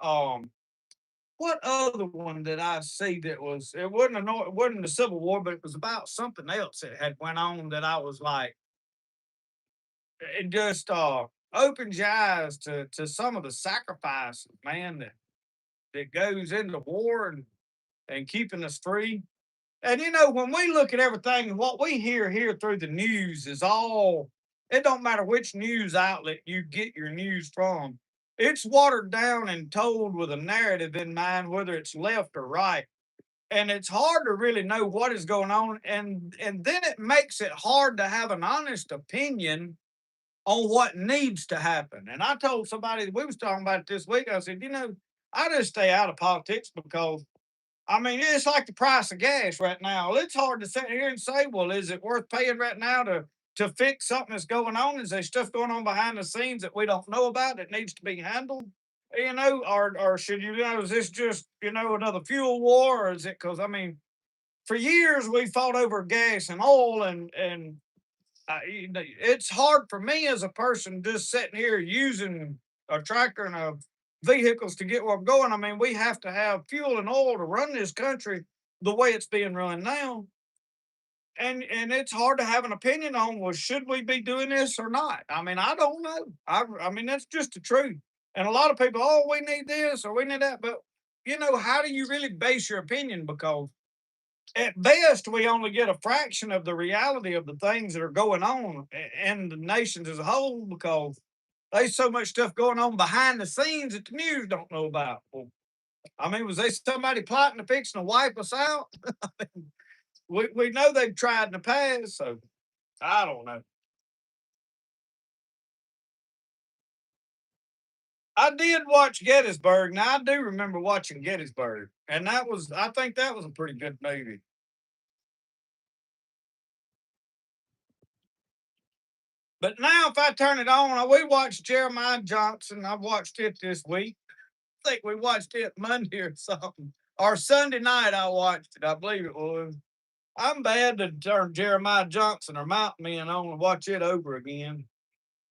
What other one did I see that was? It wasn't it wasn't the Civil War, but it was about something else that had went on that I was like, it just opens your eyes to some of the sacrifices, man, that goes into war and keeping us free. And you know, when we look at everything, what we hear here through the news is all, it don't matter which news outlet you get your news from. It's watered down and told with a narrative in mind, whether it's left or right. And it's hard to really know what is going on. And then it makes it hard to have an honest opinion on what needs to happen. And I told somebody, we was talking about it this week. I said, you know, I just stay out of politics because I mean, it's like the price of gas right now. It's hard to sit here and say, well, is it worth paying right now to fix something that's going on? Is there stuff going on behind the scenes that we don't know about that needs to be handled? You know, or should you know, is this just, you know, another fuel war? Or is it because I mean, for years we fought over gas and oil you know, it's hard for me as a person just sitting here using a tractor and a vehicles to get where I'm going. I mean, we have to have fuel and oil to run this country the way it's being run now. And it's hard to have an opinion on, well, should we be doing this or not? I mean, I don't know. I mean, that's just the truth. And a lot of people, oh, we need this or we need that. But you know, how do you really base your opinion? Because at best, we only get a fraction of the reality of the things that are going on in the nations as a whole because there's so much stuff going on behind the scenes that the news don't know about. Well, I mean, was there somebody plotting to fix and wipe us out? We know they've tried in the past, so I don't know. I did watch Gettysburg. Now I do remember watching Gettysburg, and that was I think that was a pretty good movie. But now if I turn it on, we watched Jeremiah Johnson. I watched it this week. I think we watched it Monday or something. Or Sunday night I watched it, I believe it was. I'm bad to turn Jeremiah Johnson or Mountain Men on and watch it over again.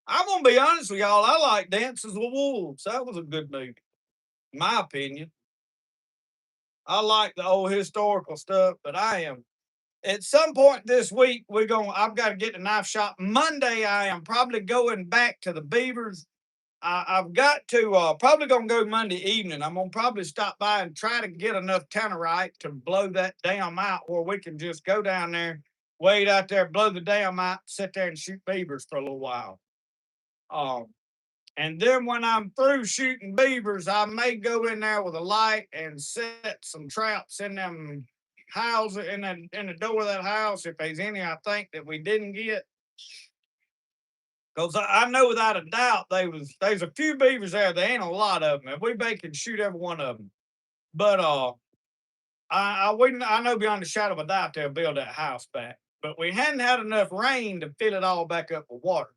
I'm gonna be honest with y'all. I like Dances with Wolves. That was a good movie, in my opinion. I like the old historical stuff, but I am at some point this week we're going. I've got to get the knife shop. Monday, I am probably going back to the Beavers. I've got to probably gonna go Monday evening. I'm gonna probably stop by and try to get enough tannerite to blow that dam out, where we can just go down there, wait out there, blow the dam out, sit there and shoot beavers for a little while. Um, and then when I'm through shooting beavers, I may go in there with a light and set some traps in them houses in the door of that house if there's any I think that we didn't get. Because I know without a doubt there's a few beavers there. There ain't a lot of them, and we may can shoot every one of them. But I wouldn't. I know beyond a shadow of a doubt they'll build that house back. But we hadn't had enough rain to fill it all back up with water.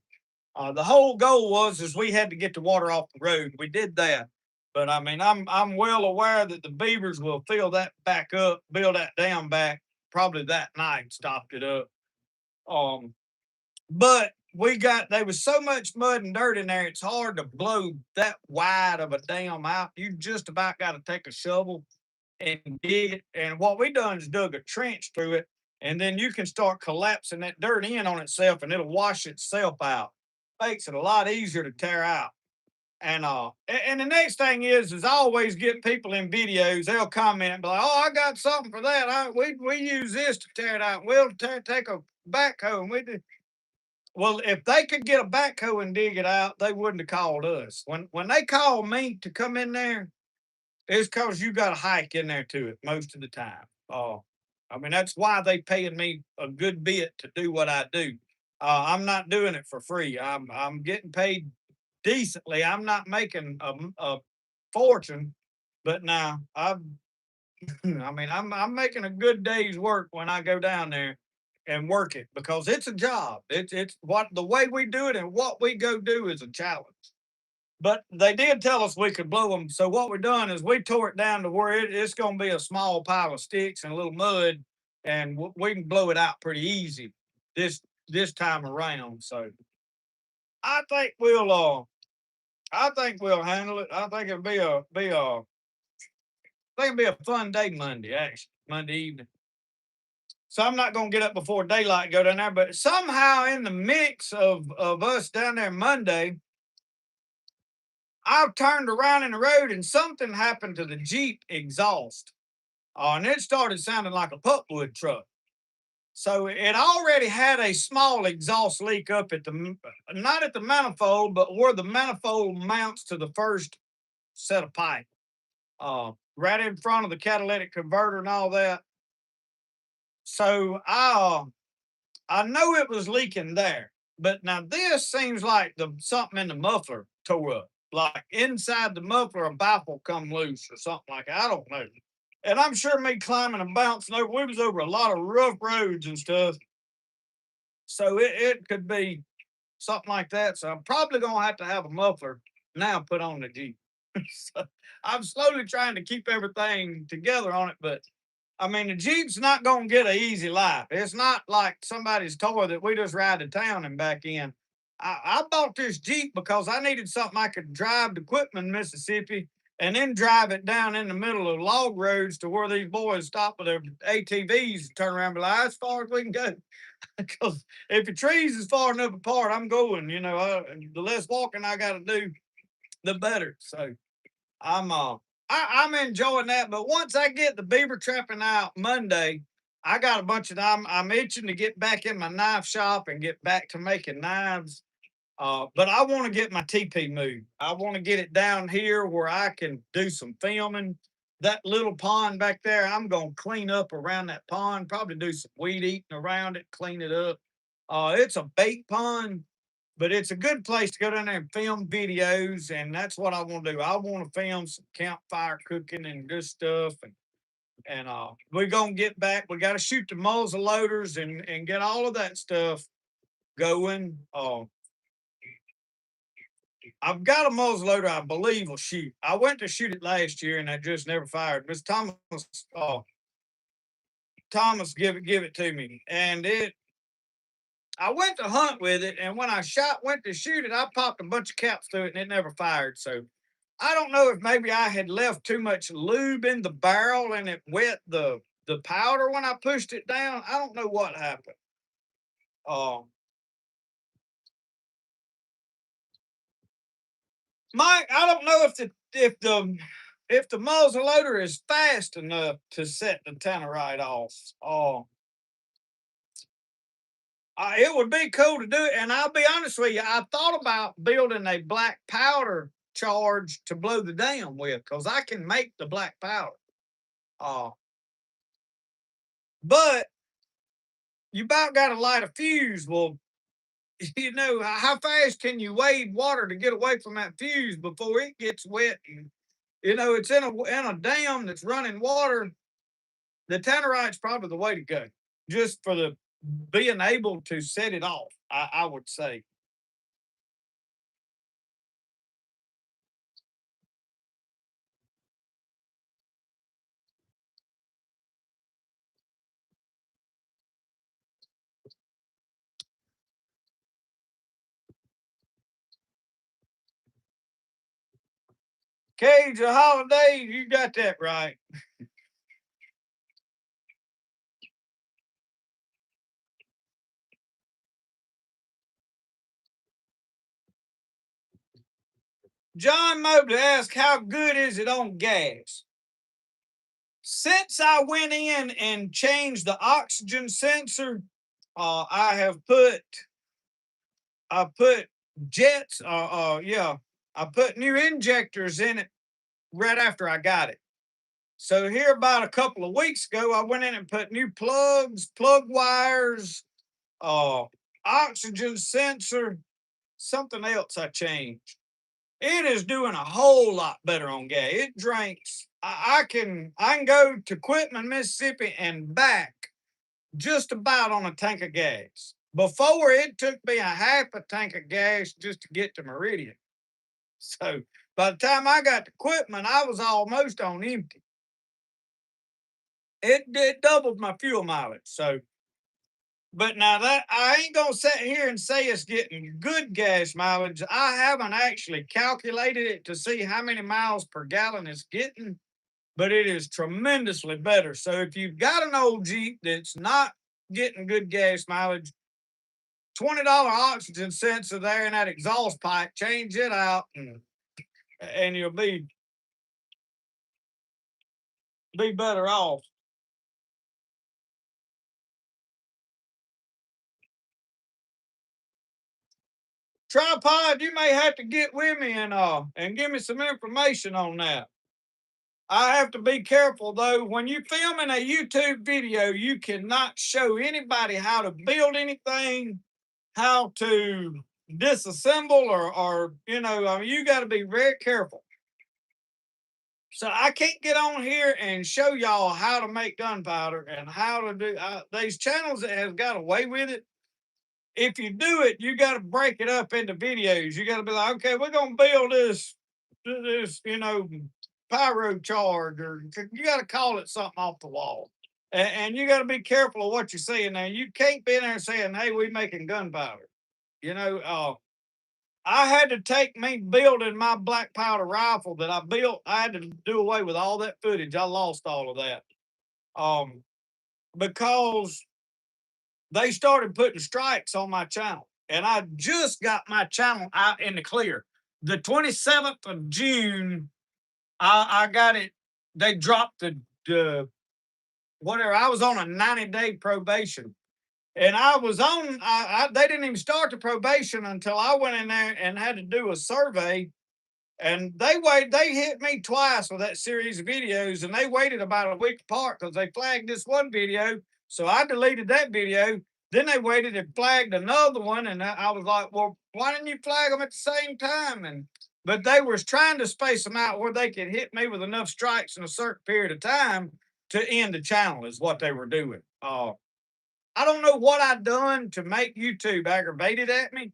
The whole goal was is we had to get the water off the road. We did that. But I mean, I'm well aware that the beavers will fill that back up, build that dam back, probably that night, stopped it up. Um, but we got there was so much mud and dirt in there, it's hard to blow that wide of a dam out. You just about got to take a shovel and dig it. And what we done is dug a trench through it, and then you can start collapsing that dirt in on itself, and it'll wash itself out. Makes it a lot easier to tear out. And the next thing is I always get people in videos. They'll comment and be like, "Oh, I got something for that. We use this to tear it out. We'll take a backhoe and we do." Well, if they could get a backhoe and dig it out, they wouldn't have called us. When they call me to come in there, it's because you got to hike in there to it most of the time. I mean that's why they paying me a good bit to do what I do. I'm not doing it for free. I'm getting paid decently. I'm not making a fortune, but now I mean I'm making a good day's work when I go down there and work it because it's a job. It's what the way we do it and what we go do is a challenge. But they did tell us we could blow them. So what we done is we tore it down to where it's going to be a small pile of sticks and a little mud, and we can blow it out pretty easy this time around. So I think we'll. I think we'll handle it. I think it'll be a fun day Monday, actually, Monday evening. So I'm not gonna get up before daylight and go down there. But somehow in the mix of us down there Monday, I turned around in the road and something happened to the Jeep exhaust. And it started sounding like a pulpwood truck. So it already had a small exhaust leak up at not at the manifold, but where the manifold mounts to the first set of pipe, right in front of the catalytic converter and all that. So I know it was leaking there, but now this seems like the something in the muffler tore up, like inside the muffler a baffle come loose or something like that. I don't know. And I'm sure me climbing and bouncing over, we was over a lot of rough roads and stuff. So it could be something like that. So I'm probably gonna have a muffler now put on the Jeep. So I'm slowly trying to keep everything together on it, but I mean the Jeep's not gonna get an easy life. It's not like somebody's toy that we just ride to town and back in. I bought this Jeep because I needed something I could drive to Quitman, Mississippi, and then drive it down in the middle of log roads to where these boys stop with their ATVs and turn around and be like, as far as we can go. Because if the trees is far enough apart, I'm going. The less walking I got to do, the better. So I'm enjoying that. But once I get the beaver trapping out Monday, I got a bunch of I'm itching to get back in my knife shop and get back to making knives. But I want to get my TP moved. I want to get it down here where I can do some filming. That little pond back there, I'm gonna clean up around that pond. Probably do some weed eating around it, clean it up. It's a bait pond, but it's a good place to go down there and film videos, and that's what I want to do. I want to film some campfire cooking and good stuff, and we're gonna get back. We got to shoot the muzzle loaders and get all of that stuff going. I've got a muzzle loader I believe will shoot. I went to shoot it last year and I just never fired. Miss uh, Thomas give it to me, and it. I went to hunt with it, and when I went to shoot it, I popped a bunch of caps through it, and it never fired. So I don't know if maybe I had left too much lube in the barrel and it wet the powder when I pushed it down. I don't know what happened. Um, Mike, I don't know if the muzzle loader is fast enough to set the tannerite off. It would be cool to do it, and I'll be honest with you. I thought about building a black powder charge to blow the dam with, because I can make the black powder. Uh, but you about got to light a fuse. Well, how fast can you wade water to get away from that fuse before it gets wet? And, it's in a dam that's running water. The tannerite's probably the way to go, just for the being able to set it off. I would say. Cage of holidays, you got that right. John Mobley asked, how good is it on gas? Since I went in and changed the oxygen sensor, I put jets, I put new injectors in it right after I got it. So here about a couple of weeks ago, I went in and put new plugs, plug wires, uh, oxygen sensor, something else I changed. It is doing a whole lot better on gas. It drinks. I can go to Quitman, Mississippi, and back just about on a tank of gas. Before it took me a half a tank of gas just to get to Meridian. So by the time I got to Quitman, I was almost on empty. It doubled my fuel mileage. So But now that I ain't gonna sit here and say it's getting good gas mileage. I haven't actually calculated it to see how many miles per gallon it's getting, but it is tremendously better. So if you've got an old Jeep that's not getting good gas mileage, $20 oxygen sensor there in that exhaust pipe, change it out, and you'll be better off. Tripod, you may have to get with me and give me some information on that. I have to be careful though. When you filming a YouTube video, you cannot show anybody how to build anything, how to disassemble, or I mean, you got to be very careful. So I can't get on here and show y'all how to make gunpowder and how to do these channels that have got away with it. If you do it, you got to break it up into videos. You got to be like, okay, we're gonna build this pyro charge, or you got to call it something off the wall. And you got to be careful of what you're saying. Now you can't be in there saying, "Hey, we making gunpowder." I had to take me building my black powder rifle that I built. I had to do away with all that footage. I lost all of that because they started putting strikes on my channel, and I just got my channel out in the clear. The 27th of June, I got it. They dropped the whatever. I was on a 90-day probation, and I was on. They didn't even start the probation until I went in there and had to do a survey. And they hit me twice with that series of videos, and they waited about a week apart because they flagged this one video. So I deleted that video. Then they waited and flagged another one, and I was like, "Well, why didn't you flag them at the same time?" But they was trying to space them out where they could hit me with enough strikes in a certain period of time to end the channel. Is what they were doing. I don't know what I done to make YouTube aggravated at me,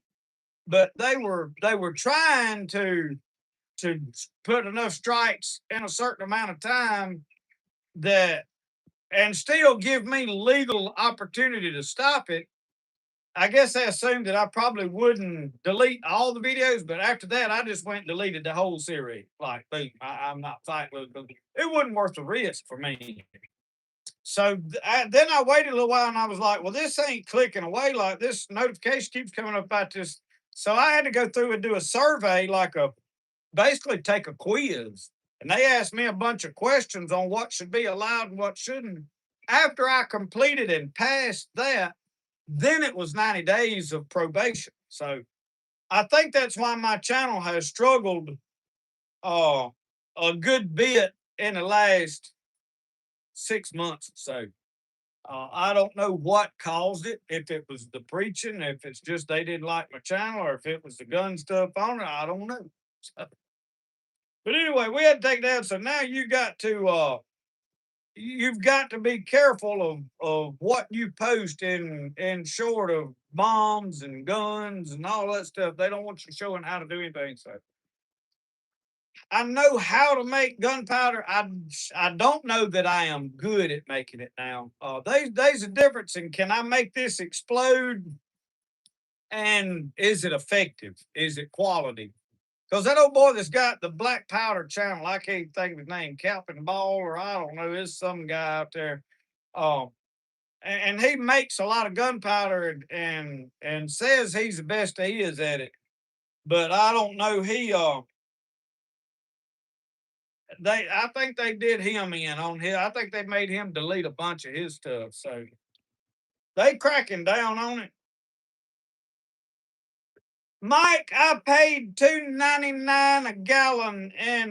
but they were trying to put enough strikes in a certain amount of time that and still give me legal opportunity to stop it. I guess they assumed that I probably wouldn't delete all the videos, but after that, I just went and deleted the whole series. Like, boom, I'm not fighting with it. It wasn't worth the risk for me. So then I waited a little while and I was like, well, this ain't clicking away. Like, this notification keeps coming up about this. So I had to go through and do a survey, basically take a quiz. And they asked me a bunch of questions on what should be allowed and what shouldn't. After I completed and passed that, then it was 90 days of probation. So I think that's why my channel has struggled uh, a good bit in the last 6 months or so. I don't know what caused it, if it was the preaching, if it's just they didn't like my channel, or if it was the gun stuff on it. I don't know. So, but anyway, we had to take that. So now you've got to be careful of what you post in short of bombs and guns and all that stuff. They don't want you showing how to do anything. So I know how to make gunpowder. I don't know that I am good at making it now. There's a difference in, can I make this explode, and is it effective? Is it quality? Because that old boy that's got the black powder channel, I can't think of his name, Captain Ball, or I don't know, there's some guy out there. Um, and he makes a lot of gunpowder and says he's the best he is at it. But I don't know. I think they did him in on his. I think they made him delete a bunch of his stuff. So they cracking down on it. Mike, I paid $2.99 a gallon in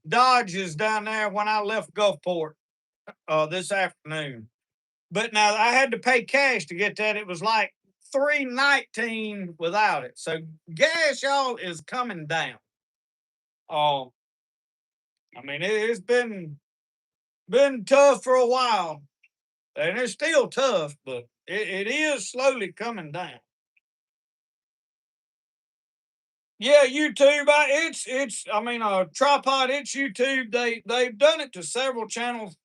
Dodges down there when I left Gulfport this afternoon. But now I had to pay cash to get that. It was like $3.19 without it. So gas, y'all, is coming down. I mean, it's been tough for a while, and it's still tough, but it is slowly coming down. Yeah, YouTube. It's. I mean, Tripod. It's YouTube. They've done it to several channels.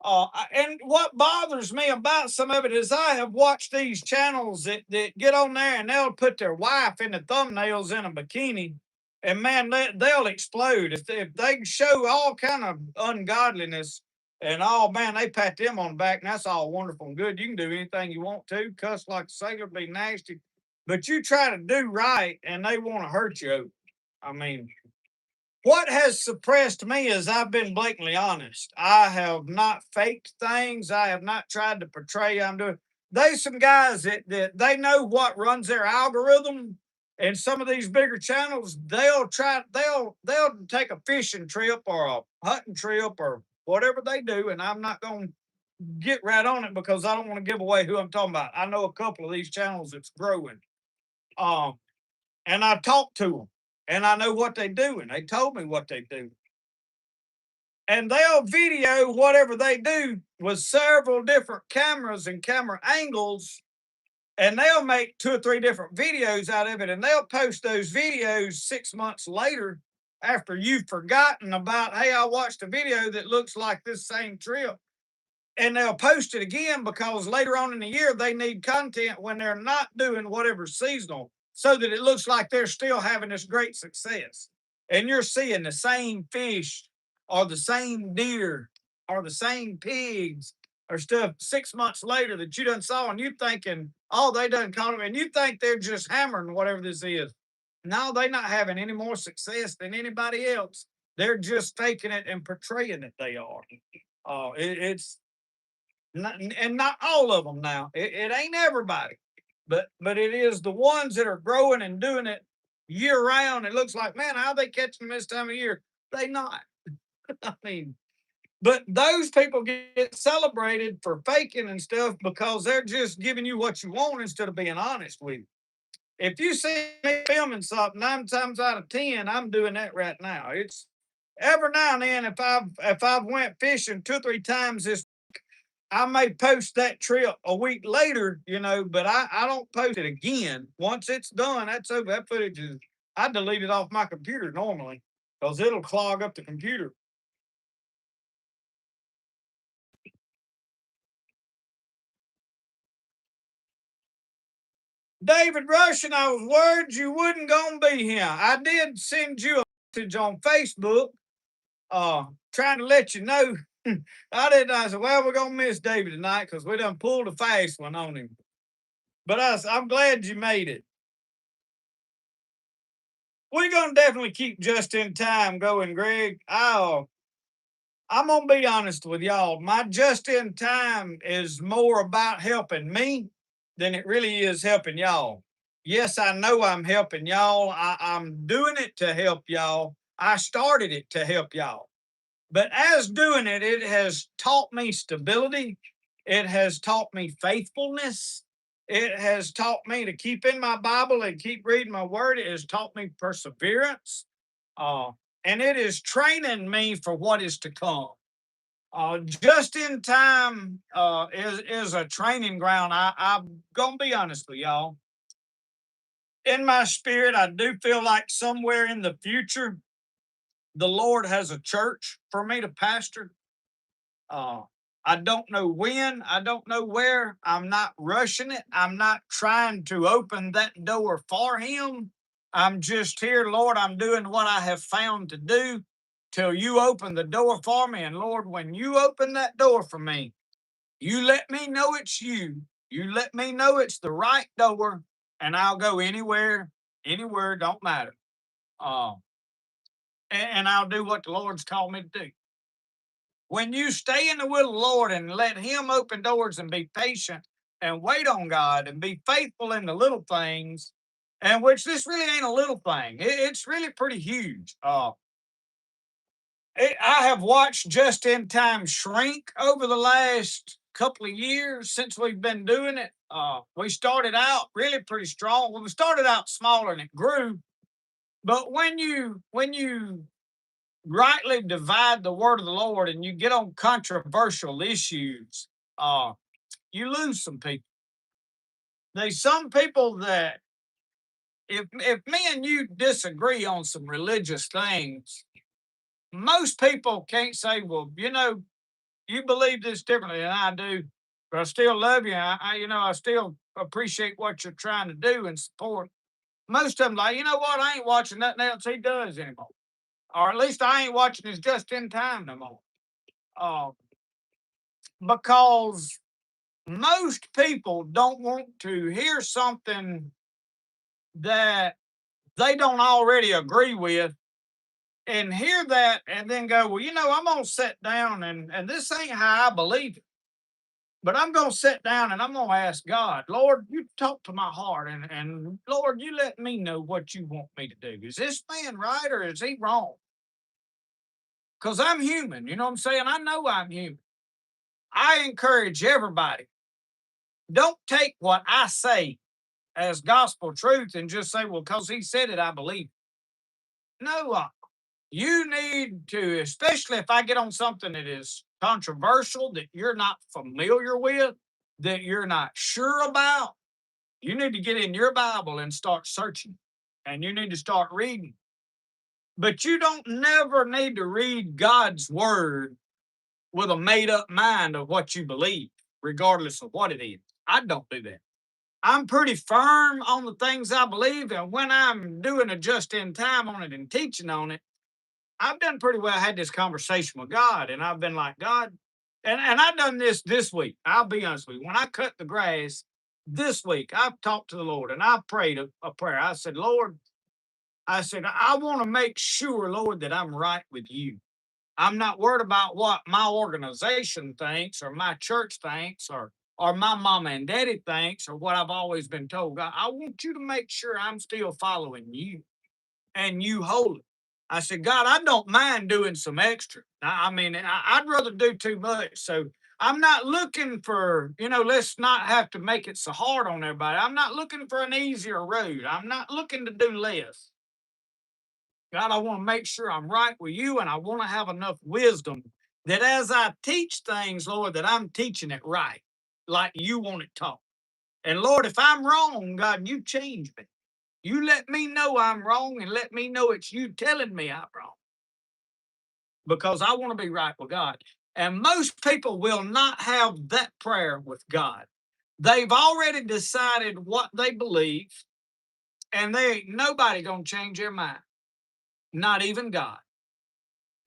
And what bothers me about some of it is I have watched these channels that get on there and they'll put their wife in the thumbnails in a bikini, and man, they'll explode if they show all kind of ungodliness. And oh man, they pat them on the back, and that's all wonderful and good. You can do anything you want to, cuss like a sailor, be nasty, but you try to do right, and they want to hurt you. I mean, what has suppressed me is I've been blatantly honest. I have not faked things. I have not tried to portray I'm doing. There's some guys that they know what runs their algorithm, and some of these bigger channels, they'll take a fishing trip or a hunting trip or whatever they do, and I'm not going to get right on it because I don't want to give away who I'm talking about. I know a couple of these channels that's growing. Um, and I talk to them, and I know what they do, and they told me what they do. And they'll video whatever they do with several different cameras and camera angles, and they'll make 2 or 3 different videos out of it, and they'll post those videos 6 months later after you've forgotten about, hey, I watched a video that looks like this same trip, and they'll post it again because later on in the year they need content when they're not doing whatever's seasonal, so that it looks like they're still having this great success. And you're seeing the same fish or the same deer or the same pigs or stuff 6 months later that you done saw, and you thinking, oh, they done caught them, and you think they're just hammering whatever this is. No, they're not having any more success than anybody else. They're just faking it and portraying that they are. It's not, and not all of them now. It ain't everybody, but it is the ones that are growing and doing it year round. It looks like, man, how they catching them this time of year? They not. I mean, but those people get celebrated for faking and stuff because they're just giving you what you want instead of being honest with you. If you see me filming something, 9 times out of 10, I'm doing that right now. It's every now and then if I've went fishing 2 or 3 times this, I may post that trip a week later, but I don't post it again. Once it's done, that's over. That footage is, I delete it off my computer normally because it'll clog up the computer. David Russian, I was worried you wouldn't gonna be here. I did send you a message on Facebook, trying to let you know. I didn't. I said, well, we're gonna miss David tonight because we done pulled a fast one on him. But I'm glad you made it. We're gonna definitely keep just in time going, Greg. I'm gonna be honest with y'all. My just in time is more about helping me than it really is helping y'all. Yes, I know I'm helping y'all. I'm doing it to help y'all. I started it to help y'all. But as doing it, it has taught me stability. It has taught me faithfulness. It has taught me to keep in my Bible and keep reading my word. It has taught me perseverance. Uh, and it is training me for what is to come. Just in time is a training ground. I'm gonna be honest with y'all. In my spirit, I do feel like somewhere in the future, the Lord has a church for me to pastor. Uh, I don't know when, I don't know where. I'm not rushing it. I'm not trying to open that door for Him. I'm just here, Lord. I'm doing what I have found to do till you open the door for me. And Lord, when you open that door for me, you let me know it's you. You let me know it's the right door, and I'll go anywhere, don't matter. Um, and I'll do what the Lord's called me to do. When you stay in the will of the Lord and let Him open doors and be patient and wait on God and be faithful in the little things, and which this really ain't a little thing, it's really pretty huge. I have watched Just in Time shrink over the last couple of years since we've been doing it. We started out really pretty strong. Well, we started out smaller and it grew. But when you rightly divide the word of the Lord and you get on controversial issues, uh, you lose some people. There's some people that if me and you disagree on some religious things, most people can't say, well, you believe this differently than I do, but I still love you. I still appreciate what you're trying to do and support. Most of them, like, you know what? I ain't watching nothing else he does anymore, or at least I ain't watching his just in time no more. Uh, because most people don't want to hear something that they don't already agree with and hear that and then go, well, I'm gonna sit down and this ain't how I believe it. But I'm gonna sit down and I'm gonna ask God, Lord, you talk to my heart and Lord, you let me know what you want me to do. Is this man right or is he wrong? Because I'm human, you know what I'm saying? I know I'm human. I encourage everybody, don't take what I say as gospel truth and just say, well, because he said it, I believe. No, you need to, especially if I get on something that is controversial, that you're not familiar with, that you're not sure about, you need to get in your Bible and start searching. And you need to start reading. But you don't never need to read God's word with a made up mind of what you believe, regardless of what it is. I don't do that. I'm pretty firm on the things I believe. And when I'm doing a just in time on it and teaching on it, I've done pretty well. I had this conversation with God, and I've been like, God, and I've done this week. I'll be honest with you. When I cut the grass this week, I've talked to the Lord and I prayed a prayer. I said, Lord, I said, I want to make sure, Lord, that I'm right with you. I'm not worried about what my organization thinks or my church thinks or my mama and daddy thinks or what I've always been told. God, I want you to make sure I'm still following you and you holy. I said, God, I don't mind doing some extra. I'd rather do too much. So I'm not looking for, let's not have to make it so hard on everybody. I'm not looking for an easier road. I'm not looking to do less. God, I want to make sure I'm right with you and I want to have enough wisdom that as I teach things, Lord, that I'm teaching it right, like you want it taught. And Lord, if I'm wrong, God, you change me. You let me know I'm wrong and let me know it's you telling me I'm wrong because I want to be right with God. And most people will not have that prayer with God. They've already decided what they believe, and they ain't nobody gonna change their mind, not even God,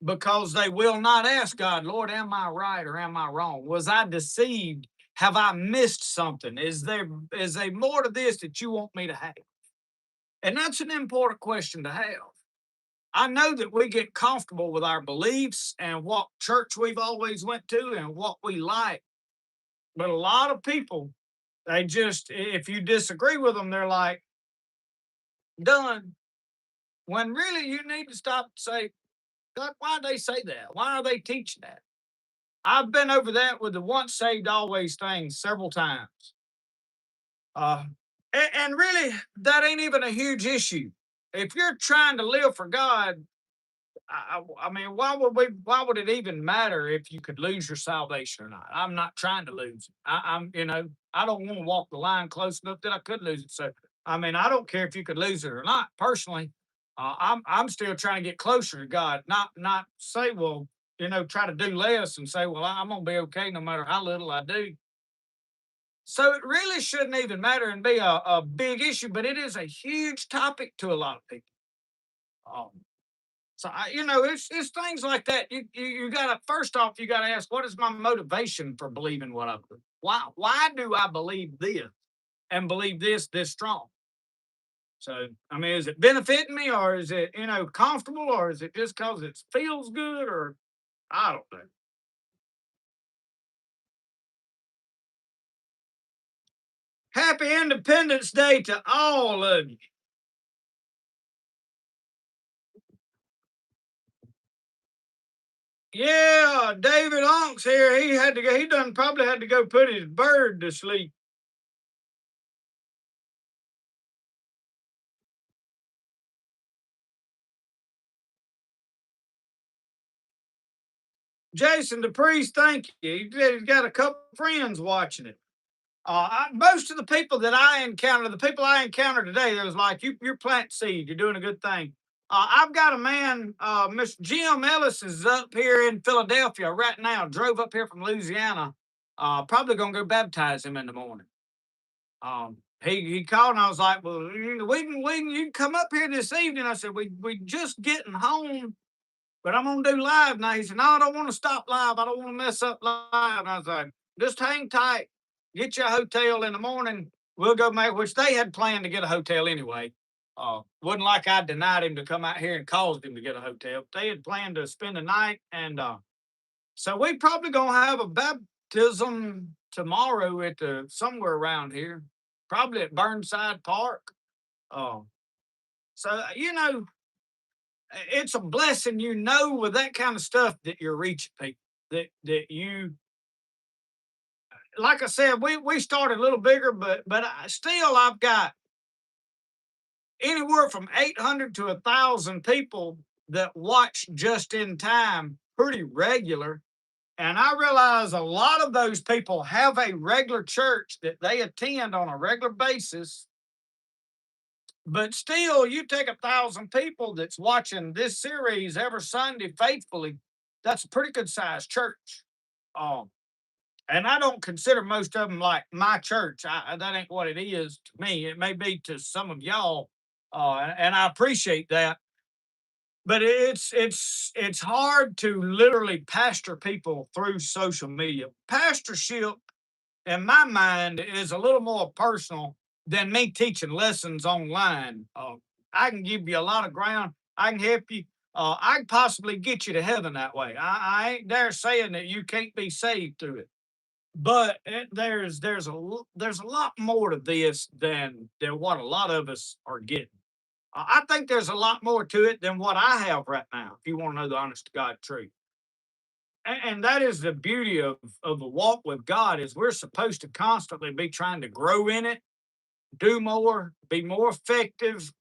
because they will not ask God, Lord, am I right or am I wrong? Was I deceived? Have I missed something? Is there more to this that you want me to have? And that's an important question to have. I know that we get comfortable with our beliefs and what church we've always went to and what we like. But a lot of people, they just, if you disagree with them, they're like, done. When really you need to stop and say, God, why do they say that? Why are they teaching that? I've been over that with the once saved, always thing several times. Uh, and really, that ain't even a huge issue. If you're trying to live for God, I mean, why would it even matter if you could lose your salvation or not? I'm not trying to lose it. I don't want to walk the line close enough that I could lose it. So, I mean, I don't care if you could lose it or not. Personally, I'm still trying to get closer to God. Not say, well, try to do less and say, well, I'm gonna be okay no matter how little I do. So it really shouldn't even matter and be a big issue, but it is a huge topic to a lot of people. Um, it's things like that. You gotta first off, you gotta ask, what is my motivation for believing what I believe? Why do I believe this and believe this strong? So I mean, is it benefiting me or is it comfortable or is it just because it feels good or I don't know. Happy Independence Day to all of you. Yeah, David Onks here. He had to go. He done probably had to go put his bird to sleep. Jason the priest, thank you. He's got a couple friends watching it. Most of the people that I encounter, the people I encounter today, there was like, you're planting seed, you're doing a good thing. I've got a man, Mr. Jim Ellis is up here in Philadelphia right now. Drove up here from Louisiana. Probably gonna go baptize him in the morning. He called and I was like, "Well, we can you can come up here this evening." I said, "We just getting home, but I'm gonna do live now." He said, "No, I don't want to stop live. I don't want to mess up live." And I was like, "Just hang tight. Get you a hotel in the morning. We'll go make." Which they had planned to get a hotel anyway. Wasn't like I denied him to come out here and caused him to get a hotel. They had planned to spend the night, and so we probably gonna have a baptism tomorrow at the somewhere around here, probably at Burnside Park. Uh, so it's a blessing, with that kind of stuff that you're reaching people. That you, like I said, we started a little bigger, but still I've got anywhere from 800 to 1,000 people that watch just in time pretty regular. And I realize a lot of those people have a regular church that they attend on a regular basis. But still, you take 1,000 people that's watching this series every Sunday faithfully, that's a pretty good sized church. Um, and I don't consider most of them like my church. That ain't what it is to me. It may be to some of y'all, and I appreciate that. But it's hard to literally pastor people through social media. Pastorship, in my mind, is a little more personal than me teaching lessons online. I can give you a lot of ground. I can help you. I can possibly get you to heaven that way. I ain't there saying that you can't be saved through it, but there's a lot more to this than what a lot of us are getting. I think there's a lot more to it than what I have right now. If you want to know the honest to God truth, and that is the beauty of the walk with God is we're supposed to constantly be trying to grow in it, do more, be more effective,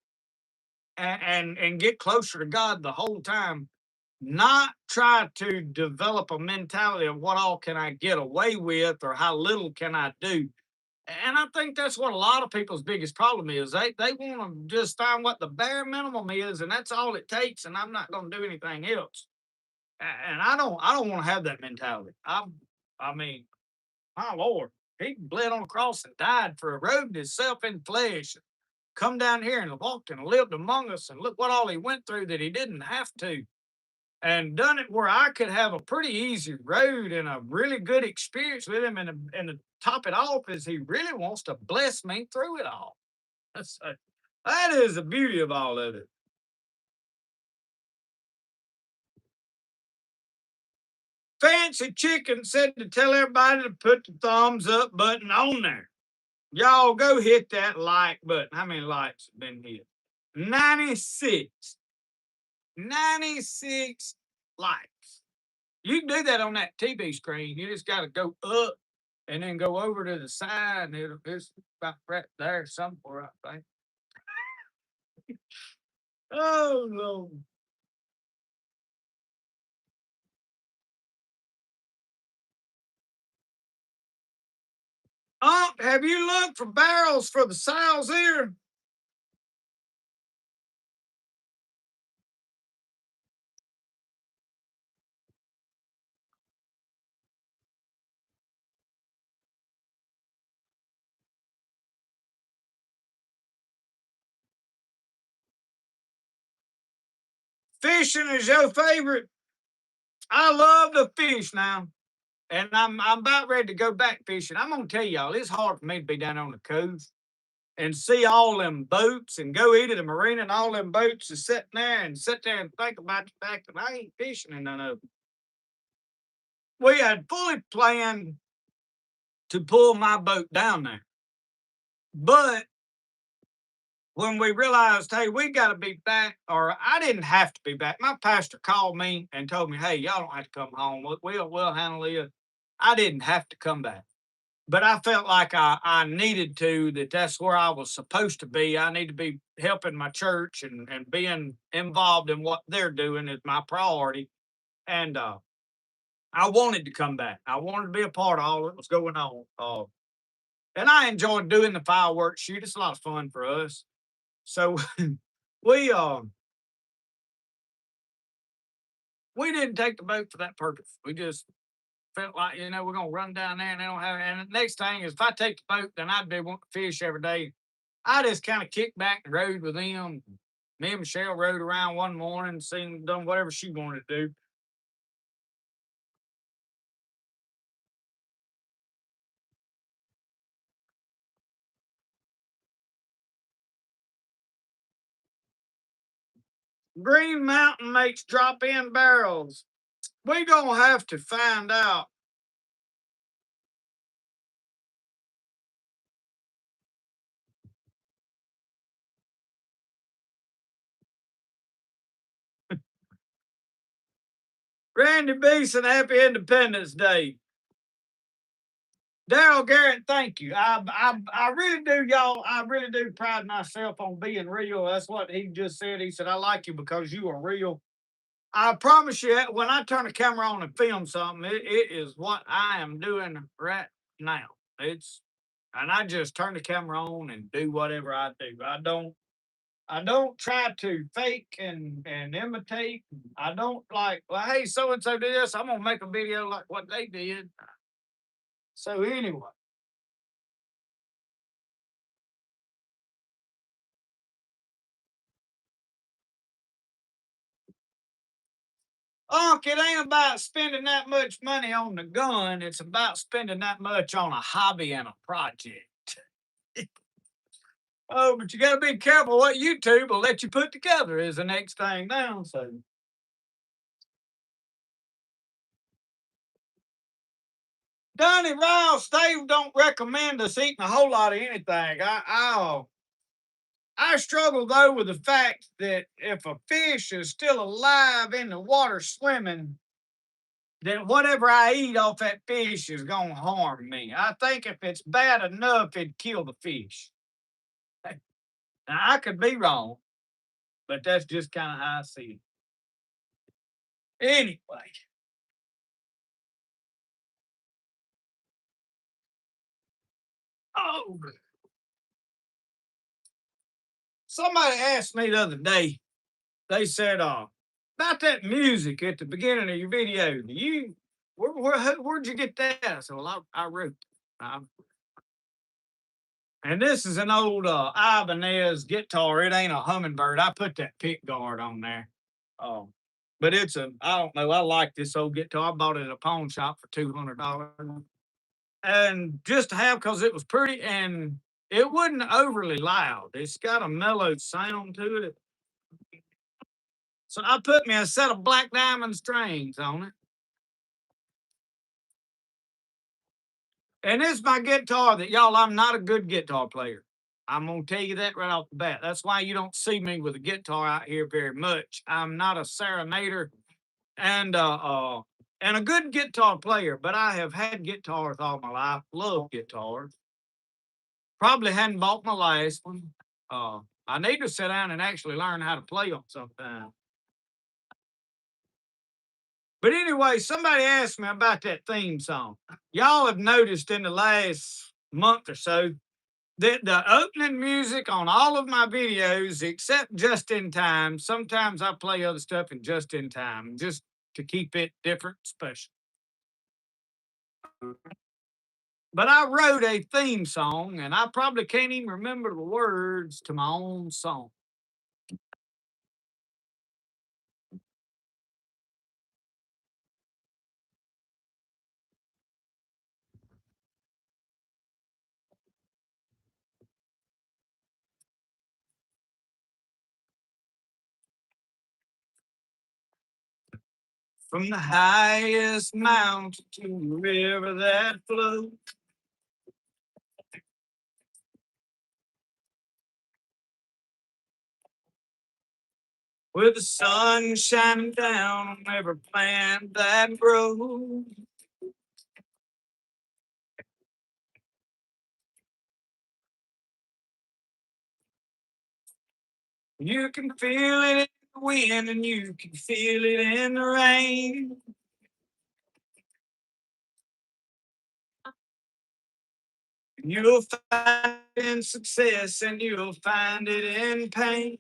and get closer to God the whole time. Not try to develop a mentality of what all can I get away with or how little can I do. And I think that's what a lot of people's biggest problem is. They want to just find what the bare minimum is, and that's all it takes. And I'm not going to do anything else. And I don't want to have that mentality. I mean, my Lord, he bled on the cross and died for eroding himself in flesh. Come down here and walked and lived among us, and look what all he went through that he didn't have to, and done it where I could have a pretty easy road and a really good experience with him. And to top it off is he really wants to bless me through it all. That is the beauty of all of it. Fancy Chicken said to tell everybody to put the thumbs up button on there. Y'all go hit that like button. How many likes have been hit? 96. 96 likes. You can do that on that TV screen. You just got to go up and then go over to the side. And it's about right there somewhere, I think. Oh, Lord. Have you looked for barrels for the sows here? Fishing is your favorite. I love to fish now. And I'm about ready to go back fishing. I'm gonna tell y'all, it's hard for me to be down on the coast and see all them boats and go eat at the marina and all them boats is sitting there and sit there and think about the fact that I ain't fishing in none of them. We had fully planned to pull my boat down there. But when we realized, hey, we got to be back, or I didn't have to be back. My pastor called me and told me, hey, y'all don't have to come home. We'll handle it. I didn't have to come back. But I felt like I needed to, that's where I was supposed to be. I need to be helping my church and being involved in what they're doing is my priority. And I wanted to come back. I wanted to be a part of all that was going on. And I enjoyed doing the fireworks shoot. It's a lot of fun for us. So we We didn't take the boat for that purpose. We just felt like, we're gonna run down there and they don't have it. And the next thing is if I take the boat, then I'd be wanting to fish every day. I just kind of kicked back and rode with them. Me and Michelle rode around one morning, seen done whatever she wanted to do. Green Mountain makes drop-in barrels. We gonna have to find out. Randy Beeson, happy Independence Day. Daryl Garrett, thank you. I really do, y'all. I really do pride myself on being real. That's what he just said. He said, I like you because you are real. I promise you, when I turn the camera on and film something, it is what I am doing right now. And I just turn the camera on and do whatever I do. I don't try to fake and imitate. I don't like, well, hey, so and so did this. I'm gonna make a video like what they did. So anyway, it ain't about spending that much money on the gun. It's about spending that much on a hobby and a project. Oh, but you got to be careful what YouTube will let you put together is the next thing down. So, Donnie Rouse, Dave don't recommend us eating a whole lot of anything. I struggle though with the fact that if a fish is still alive in the water swimming, then whatever I eat off that fish is gonna harm me. I think if it's bad enough, it'd kill the fish. Now I could be wrong, but that's just kind of how I see it. Anyway, oh, somebody asked me the other day. They said, about that music at the beginning of your video. Where'd you get that?" I said, "Well, I wrote it." And this is an old Ibanez guitar. It ain't a hummingbird. I put that pick guard on there. Um, but I don't know. I like this old guitar. I bought it at a pawn shop for $200. And just to have, because it was pretty and it wasn't overly loud. It's got a mellow sound to it. So I put me a set of black diamond strings on it. And it's my guitar that y'all, I'm not a good guitar player. I'm gonna tell you that right off the bat. That's why you don't see me with a guitar out here very much. I'm not a serenader and and a good guitar player, but I have had guitars all my life. Love guitars. Probably hadn't bought my last one. I need to sit down and actually learn how to play them sometime. But anyway, somebody asked me about that theme song. Y'all have noticed in the last month or so the opening music on all of my videos, except Just in Time. Sometimes I play other stuff in Just in Time, just to keep it different, special. But I wrote a theme song, and I probably can't even remember the words to my own song. From the highest mountain to the river that flows, with the sun shining down on every plant that grows. You can feel it in the wind and you can feel it in the rain. You'll find it in success and you'll find it in pain.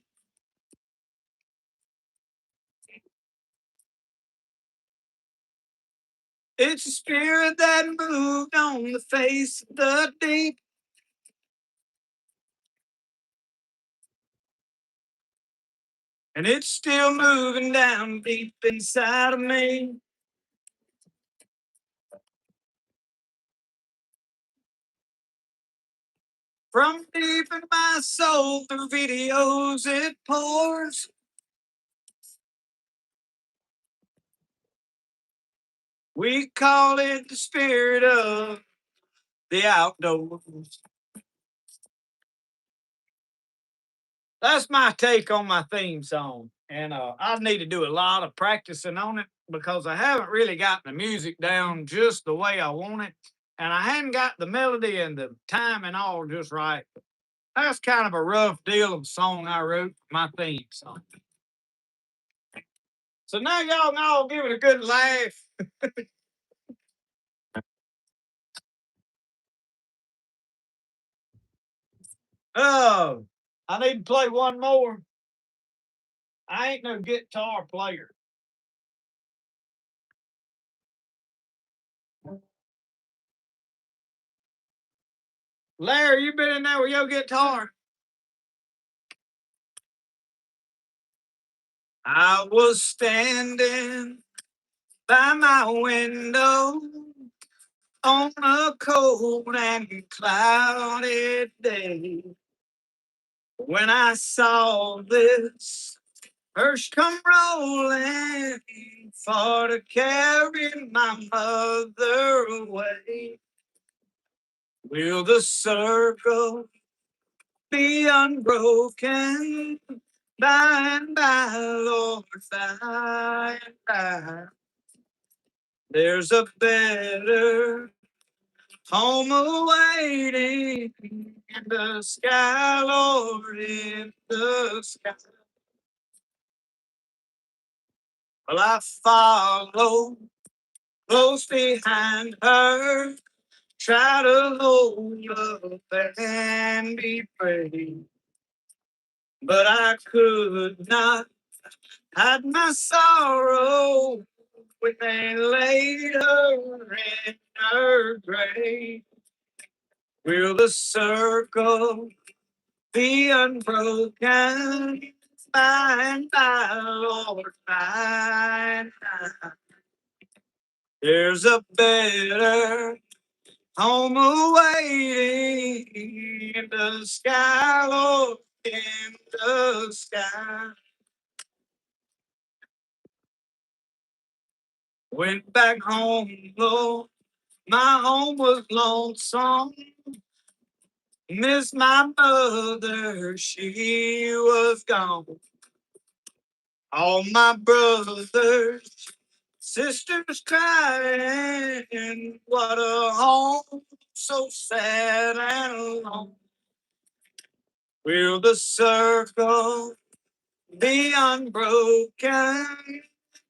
It's a spirit that moved on the face of the deep. And it's still moving down deep inside of me. From deep in my soul through videos it pours. We call it the spirit of the outdoors. That's my take on my theme song. And I need to do a lot of practicing on it because I haven't really gotten the music down just the way I want it. And I hadn't got the melody and the timing all just right. That's kind of a rough deal of a song I wrote, my theme song. So now y'all can all give it a good laugh. Oh, I need to play one more. I ain't no guitar player. Larry, you been in there with your guitar? I was standing by my window on a cold and cloudy day when I saw this hearse come rolling for to carry my mother away. Will the circle be unbroken by and by, Lord, by and by? There's a better home awaiting in the sky, Lord, in the sky. Well, I follow close behind her, try to hold up and be brave, but I could not hide my sorrow when they laid her in her grave. Will the circle be unbroken by and by, Lord, by and by? There's a better home awaiting in the sky, Lord, in the sky. Went back home, Lord. My home was lonesome. Miss my mother, she was gone. All my brothers, sisters crying. What a home, so sad and alone. Will the circle be unbroken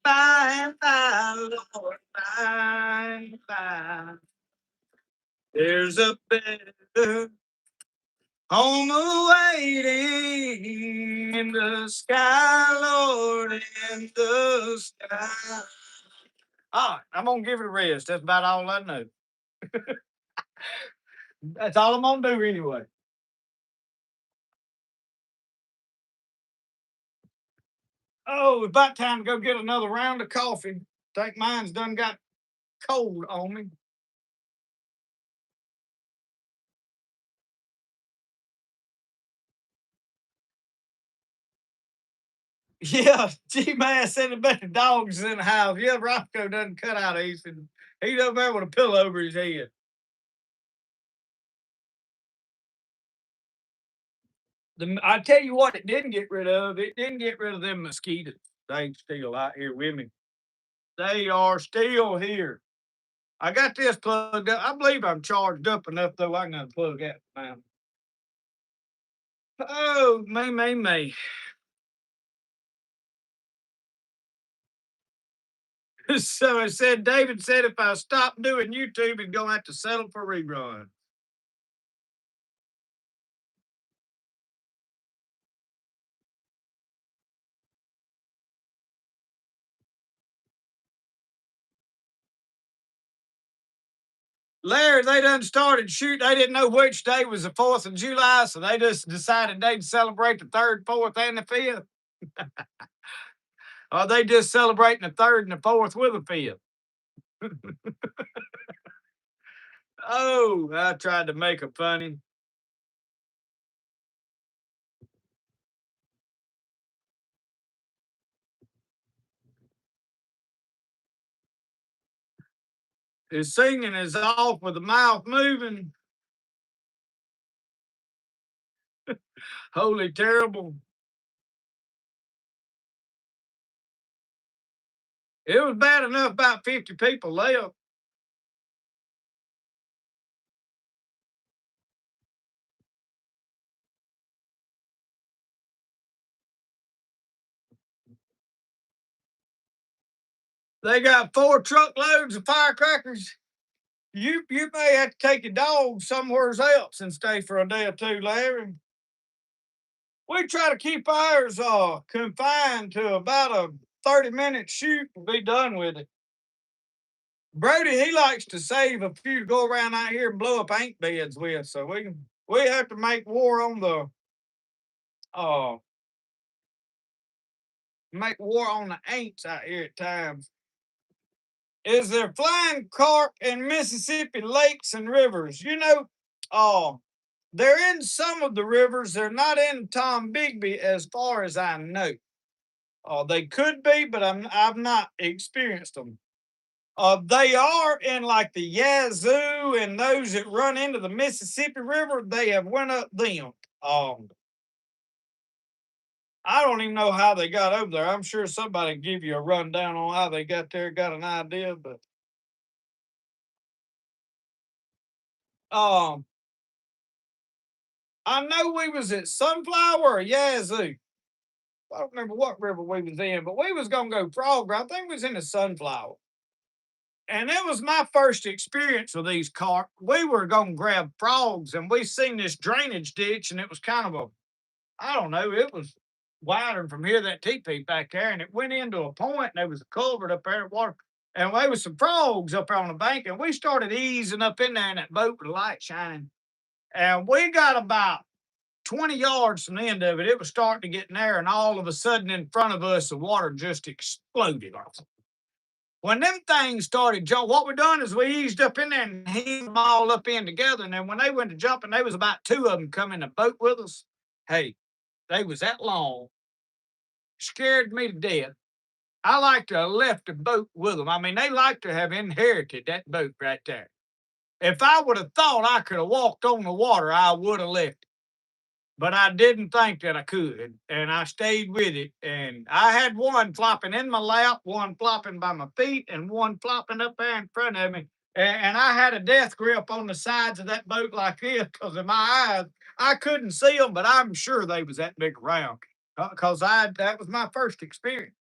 by and by, Lord, by and by? There's a better home awaiting in the sky, Lord, in the sky. All right, I'm gonna give it a rest. That's about all I know. That's all I'm gonna do anyway. Oh, it's about time to go get another round of coffee. Think mine's done got cold on me. Yeah, G-Man said about the dogs in the house. Yeah, Roscoe doesn't cut out. He said he's over there with a pillow over his head. I tell you what, it didn't get rid of. It didn't get rid of them mosquitoes. They still out here with me. They are still here. I got this plugged up. I believe I'm charged up enough though. I can unplug that now. Oh, me. So it said David said if I stop doing YouTube, he's gonna have to settle for rerun. Larry, they done started shooting. They didn't know which day was the 4th of July, so they just decided they'd celebrate the 3rd, 4th, and the 5th. Or they just celebrating the 3rd and the 4th with the 5th. Oh, I tried to make it funny. His singing is off with the mouth moving. Holy terrible. It was bad enough about 50 people left. They got 4 truckloads of firecrackers. You may have to take your dog somewhere else and stay for a day or two, Larry. We try to keep ours confined to about a 30-minute shoot and be done with it. Brody, he likes to save a few to go around out here and blow up ant beds with, so we have to uh make war on the ants out here at times. Is there flying carp in Mississippi lakes and rivers? Uh, they're in some of the rivers. They're not in Tom Bigby, as far as I know. They could be, but I've not experienced them. They are in like the Yazoo and those that run into the Mississippi River. They have went up them. Um, I don't even know how they got over there. I'm sure somebody can give you a rundown on how they got there. Got an idea, but um, I know we was at Sunflower or Yazoo. I don't remember what river we was in, but we was gonna go frog. I think we was in the Sunflower. And it was my first experience with these carp. We were gonna grab frogs, and we seen this drainage ditch, and it was kind of a, I don't know, it was wider from here that teepee back there, and it went into a point, and there was a culvert up there, water, and there was some frogs up there on the bank, and we started easing up in there in that boat with the light shining, and we got about 20 yards from the end of it. It was starting to get narrow, and all of a sudden, in front of us, the water just exploded. When them things started jumping, what we done is we eased up in there and heaved them all up in together. And then when they went to jumping, there was about 2 of them come in the boat with us. Hey, they was that long, scared me to death. I like to have left the boat with them. I mean, they like to have inherited that boat right there. If I would have thought I could have walked on the water, I would have left it. But I didn't think that I could, and I stayed with it. And I had one flopping in my lap, one flopping by my feet, and one flopping up there in front of me. And I had a death grip on the sides of that boat like this because in my eyes, I couldn't see them, but I'm sure they was that big around because that was my first experience.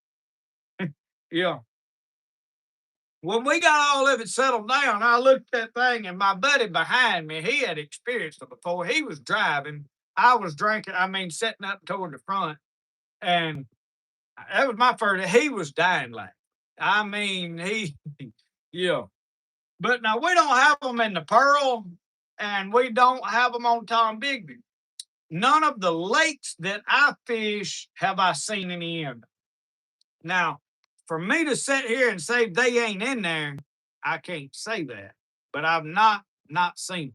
Yeah. When we got all of it settled down, I looked at that thing, and my buddy behind me, he had experienced it before. He was driving. I was drinking, I mean, sitting up toward the front. And that was my first. He was dying like, I mean, yeah. But now we don't have them in the Pearl, and we don't have them on Tom Bigby. None of the lakes that I fish have I seen any in. Now, for me to sit here and say they ain't in there, I can't say that. But I've not seen them.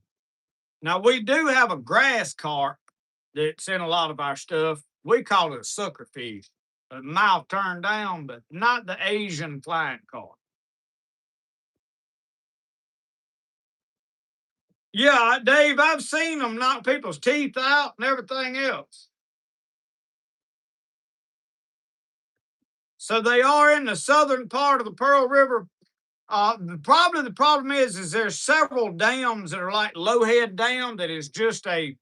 Now we do have a grass carp that's in a lot of our stuff. We call it a sucker fish, a mouth turned down, but not the Asian flying carp. Yeah, Dave, I've seen them knock people's teeth out and everything else. So they are in the southern part of the Pearl River. The problem is there's several dams that are like Lowhead Dam that is just a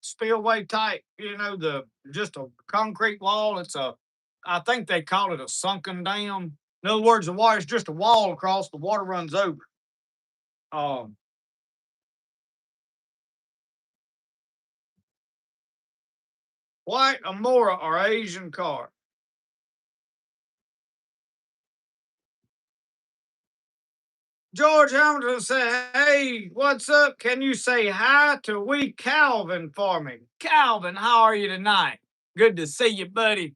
spillway type, the just a concrete wall. I think they call it a sunken dam. In other words, the water is just a wall across, the water runs over. Um, White Amora or Asian carp. George Hamilton said, "Hey, what's up? Can you say hi to wee Calvin for me? Calvin, how are you tonight? Good to see you, buddy."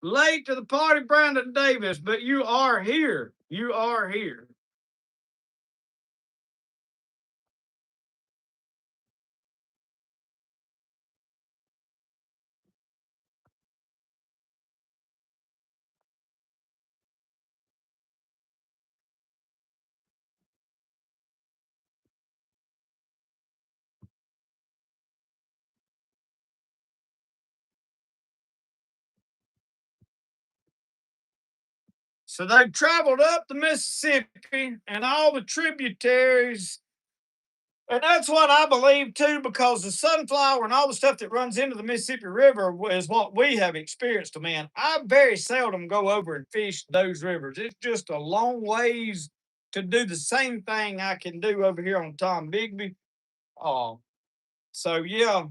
Late to the party, Brandon Davis, but you are here. You are here. So they traveled up the Mississippi and all the tributaries. And that's what I believe too, because the sunflower and all the stuff that runs into the Mississippi River is what we have experienced, man. I very seldom go over and fish those rivers. It's just a long ways to do the same thing I can do over here on Tom Bigby. Oh, so yeah.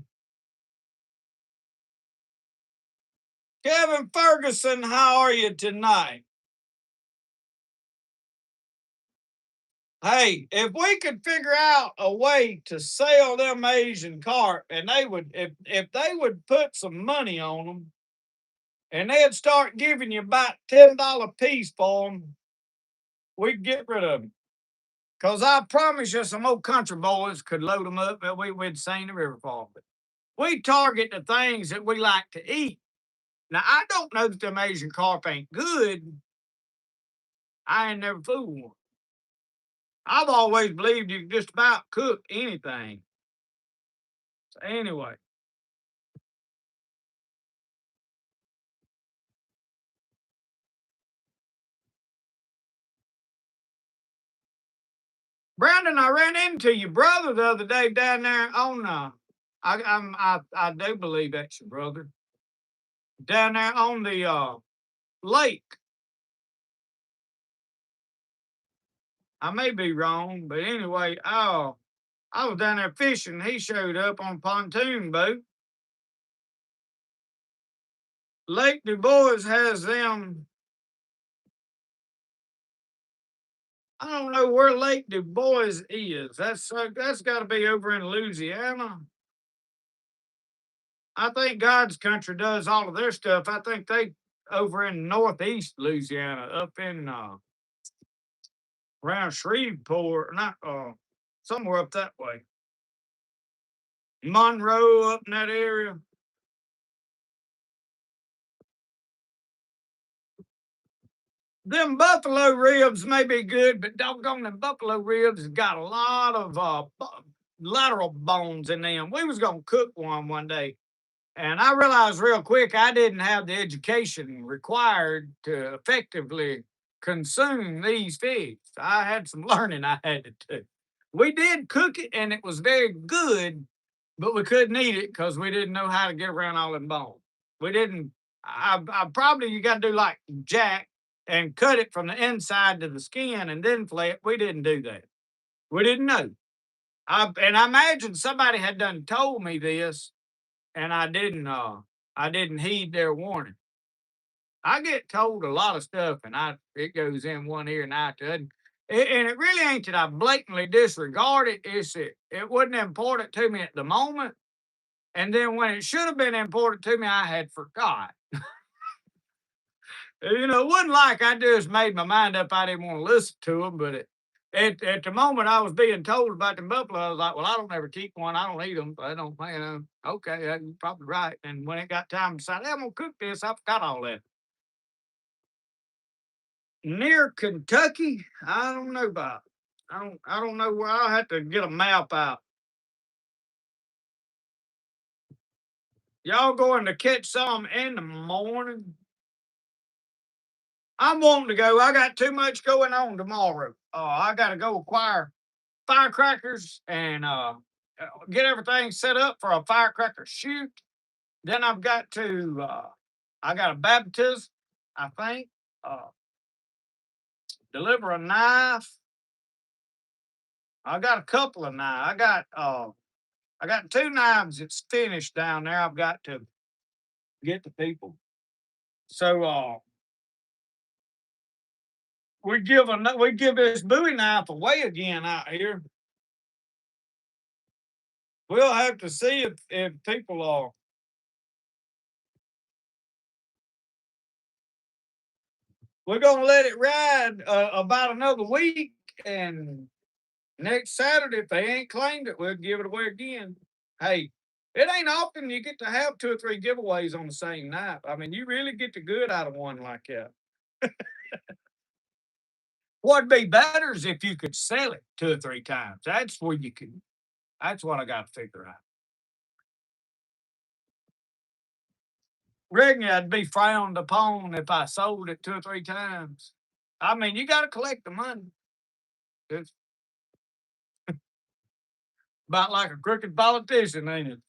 Kevin Ferguson, how are you tonight? Hey, if we could figure out a way to sell them Asian carp, and they would, if they would put some money on them, and they'd start giving you about $10 piece for them, we'd get rid of them. Cause I promise you, some old country boys could load them up, and we'd sing the river for them. We target the things that we like to eat. Now I don't know that them Asian carp ain't good. I ain't never fooled one. I've always believed you can just about cook anything. So anyway, Brandon, I ran into your brother the other day down there on I do believe that's your brother. Down there on the lake. I may be wrong, but anyway, I was down there fishing. He showed up on a pontoon boat. Lake Du Bois has them. I don't know where Lake Du Bois is. That's got to be over in Louisiana. I think God's country does all of their stuff. I think they over in northeast Louisiana, up in around Shreveport, not somewhere up that way. Monroe up in that area. Them buffalo ribs may be good, but doggone them buffalo ribs got a lot of lateral bones in them. We was gonna cook one day, and I realized real quick I didn't have the education required to effectively consume these fish. I had some learning I had to do. We did cook it, and it was very good, but we couldn't eat it because we didn't know how to get around all them bones. We didn't. I probably you got to do like Jack and cut it from the inside to the skin and then flay it. We didn't do that. We didn't know. And I imagine somebody had done told me this, and I didn't. I didn't heed their warning. I get told a lot of stuff, and I it goes in one ear and out the other. And it really ain't that I blatantly disregard it. It's it wasn't important to me at the moment, and then when it should have been important to me, I had forgot. It wasn't like I just made my mind up I didn't want to listen to them, but at the moment I was being told about the buffalo, I was like, well, I don't ever keep one. I don't eat them. I don't, okay, you're probably right. And when it got time to decide, hey, I'm going to cook this, I forgot all that. Near Kentucky, I don't know about. I don't know where. I'll have to get a map out. Y'all going to catch some in the morning? I'm wanting to go. I got too much going on tomorrow. I got to go acquire firecrackers and get everything set up for a firecracker shoot. Then I got a baptism, I think. Uh, deliver a knife. I got a couple of knives. I got two knives that's finished down there. I've got to get to people. So we give this Bowie knife away again out here. We'll have to see if people are. We're gonna let it ride about another week, and next Saturday, if they ain't claimed it, we'll give it away again. Hey, it ain't often you get to have 2 or 3 giveaways on the same night. I mean, you really get the good out of one like that. What'd be better is if you could sell it 2 or 3 times. That's where you can. That's what I got to figure out. Reckon I'd be frowned upon if I sold it 2 or 3 times. I mean, you got to collect the money. It's about like a crooked politician, ain't it?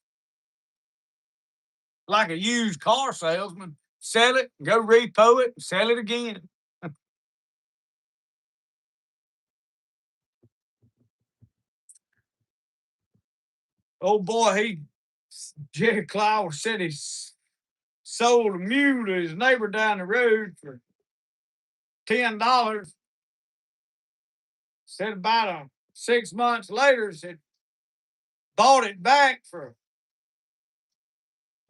Like a used car salesman. Sell it, go repo it, sell it again. Oh boy, Jerry Clower said he sold a mule to his neighbor down the road for $10. Said about 6 months later, said bought it back for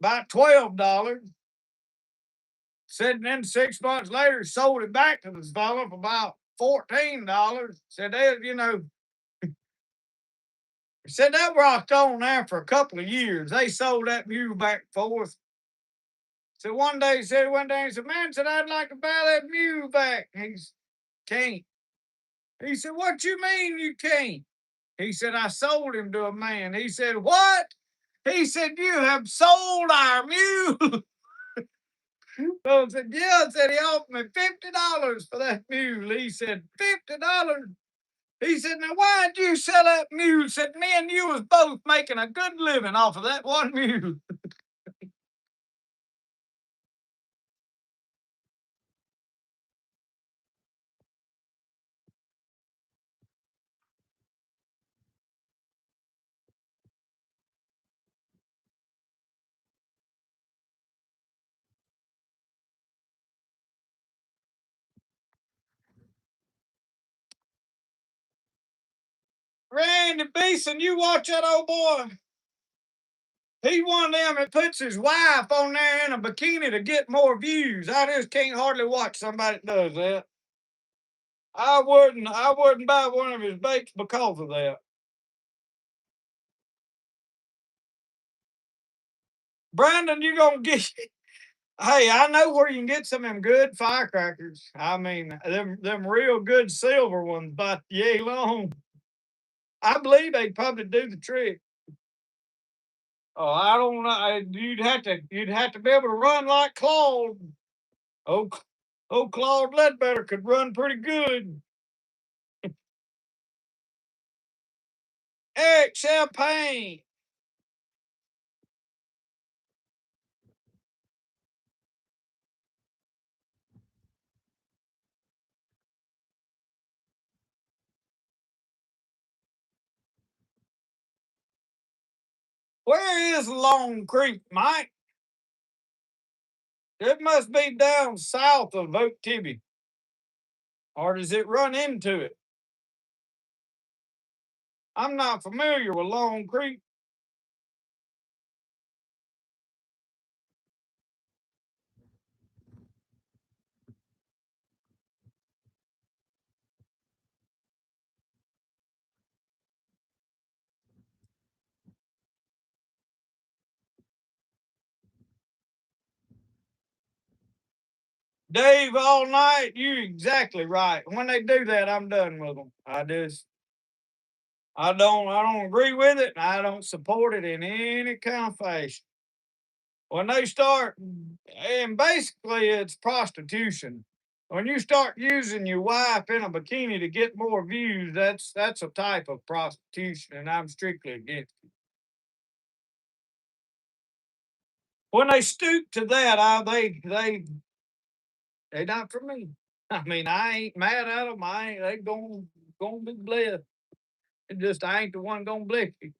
about $12. Said then 6 months later, sold it back to this fella for about $14. Said said that rocked on there for a couple of years. They sold that mule back and forth. So one day he said, man, said, I'd like to buy that mule back. He's can't. He said, what you mean you can't? He said, I sold him to a man. He said, what? He said, you have sold our mule. So I said, yeah, said he offered me $50 for that mule. He said, $50. He said, now why'd you sell that mule? He said, me and you was both making a good living off of that one mule. Randy Beeson, you watch that old boy. He one of them that puts his wife on there in a bikini to get more views. I just can't hardly watch somebody that does that. I wouldn't buy one of his baits because of that. Brandon, you gonna get hey, I know where you can get some of them good firecrackers. I mean, them real good silver ones, but yay long. I believe they'd probably do the trick. Oh, I don't know. You'd have to be able to run like Claude. Oh, Claude Ledbetter could run pretty good. Eric Champagne. Where is Long Creek, Mike? It must be down south of Oak Tibby. Or does it run into it? I'm not familiar with Long Creek. Dave, all night, you're exactly right. When they do that, I'm done with them. I don't agree with it. And I don't support it in any kind of fashion. When they start, and basically it's prostitution. When you start using your wife in a bikini to get more views, that's a type of prostitution, and I'm strictly against it. When they stoop to that, they not for me. I mean, I ain't mad at them. I ain't they gonna be blessed. It just I ain't the one gonna bless you.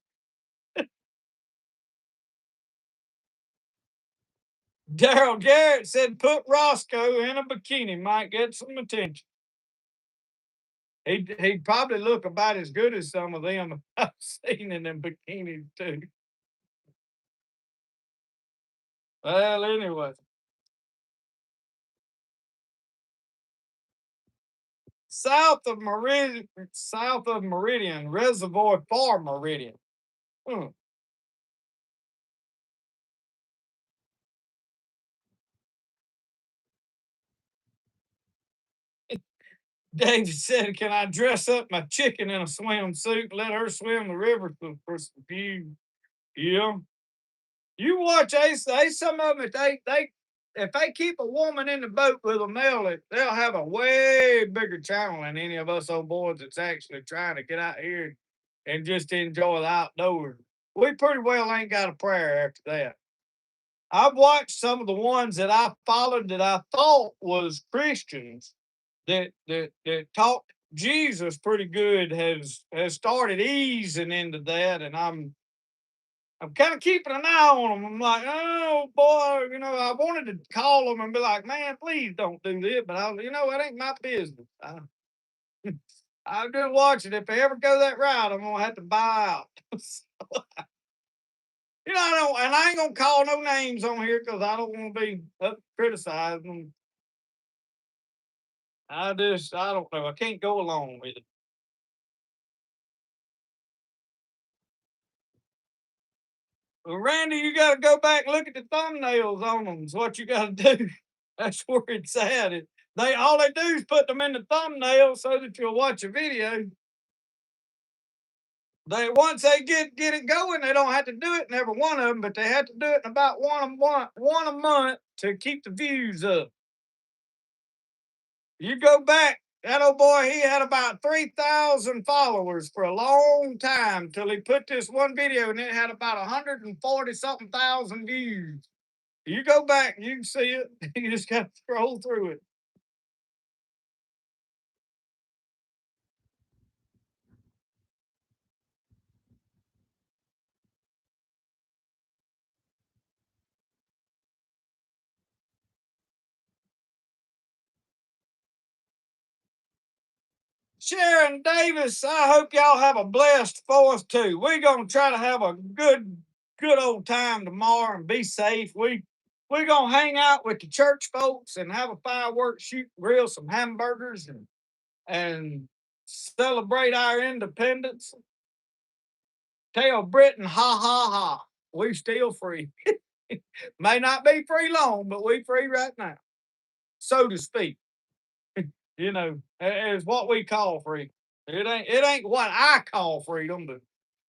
Daryl Garrett said, "Put Roscoe in a bikini, might get some attention." He'd probably look about as good as some of them I've seen in them bikinis too. Well, anyway, south of Meridian, Reservoir for Meridian. Hmm. David said, "Can I dress up my chicken in a swimsuit, let her swim the river for some views?" Yeah. You watch they some of them they if they keep a woman in the boat with them, they'll have a way bigger channel than any of us old boys that's actually trying to get out here and just enjoy the outdoors. We pretty well ain't got a prayer after that. I've watched some of the ones that I followed that I thought was Christians that talked Jesus pretty good has started easing into that, and I'm kind of keeping an eye on them. I'm like, oh boy, I wanted to call them and be like, man, please don't do this, but it ain't my business. I'm just watching. If they ever go that route, I'm gonna have to buy out. I don't, and I ain't gonna call no names on here because I don't want to be criticizing them. I don't know. I can't go along with it. Well, Randy, you got to go back and look at the thumbnails on them. Is what you got to do. That's where it's at. All they do is put them in the thumbnail so that you'll watch a video. They once they get it going, they don't have to do it in every one of them, but they have to do it in about one a month to keep the views up. You go back, that old boy, he had about 3,000 followers for a long time till he put this one video and it had about 140 something thousand views. You go back, you can see it. You just got to scroll through it. Sharon Davis, I hope y'all have a blessed 4th too. We're gonna try to have a good old time tomorrow and be safe. We're gonna hang out with the church folks and have a fireworks shoot, grill some hamburgers and celebrate our independence. Tell Britain, ha ha ha, we still free. May not be free long, but we free right now, so to speak. Is what we call free. It ain't what I call freedom, but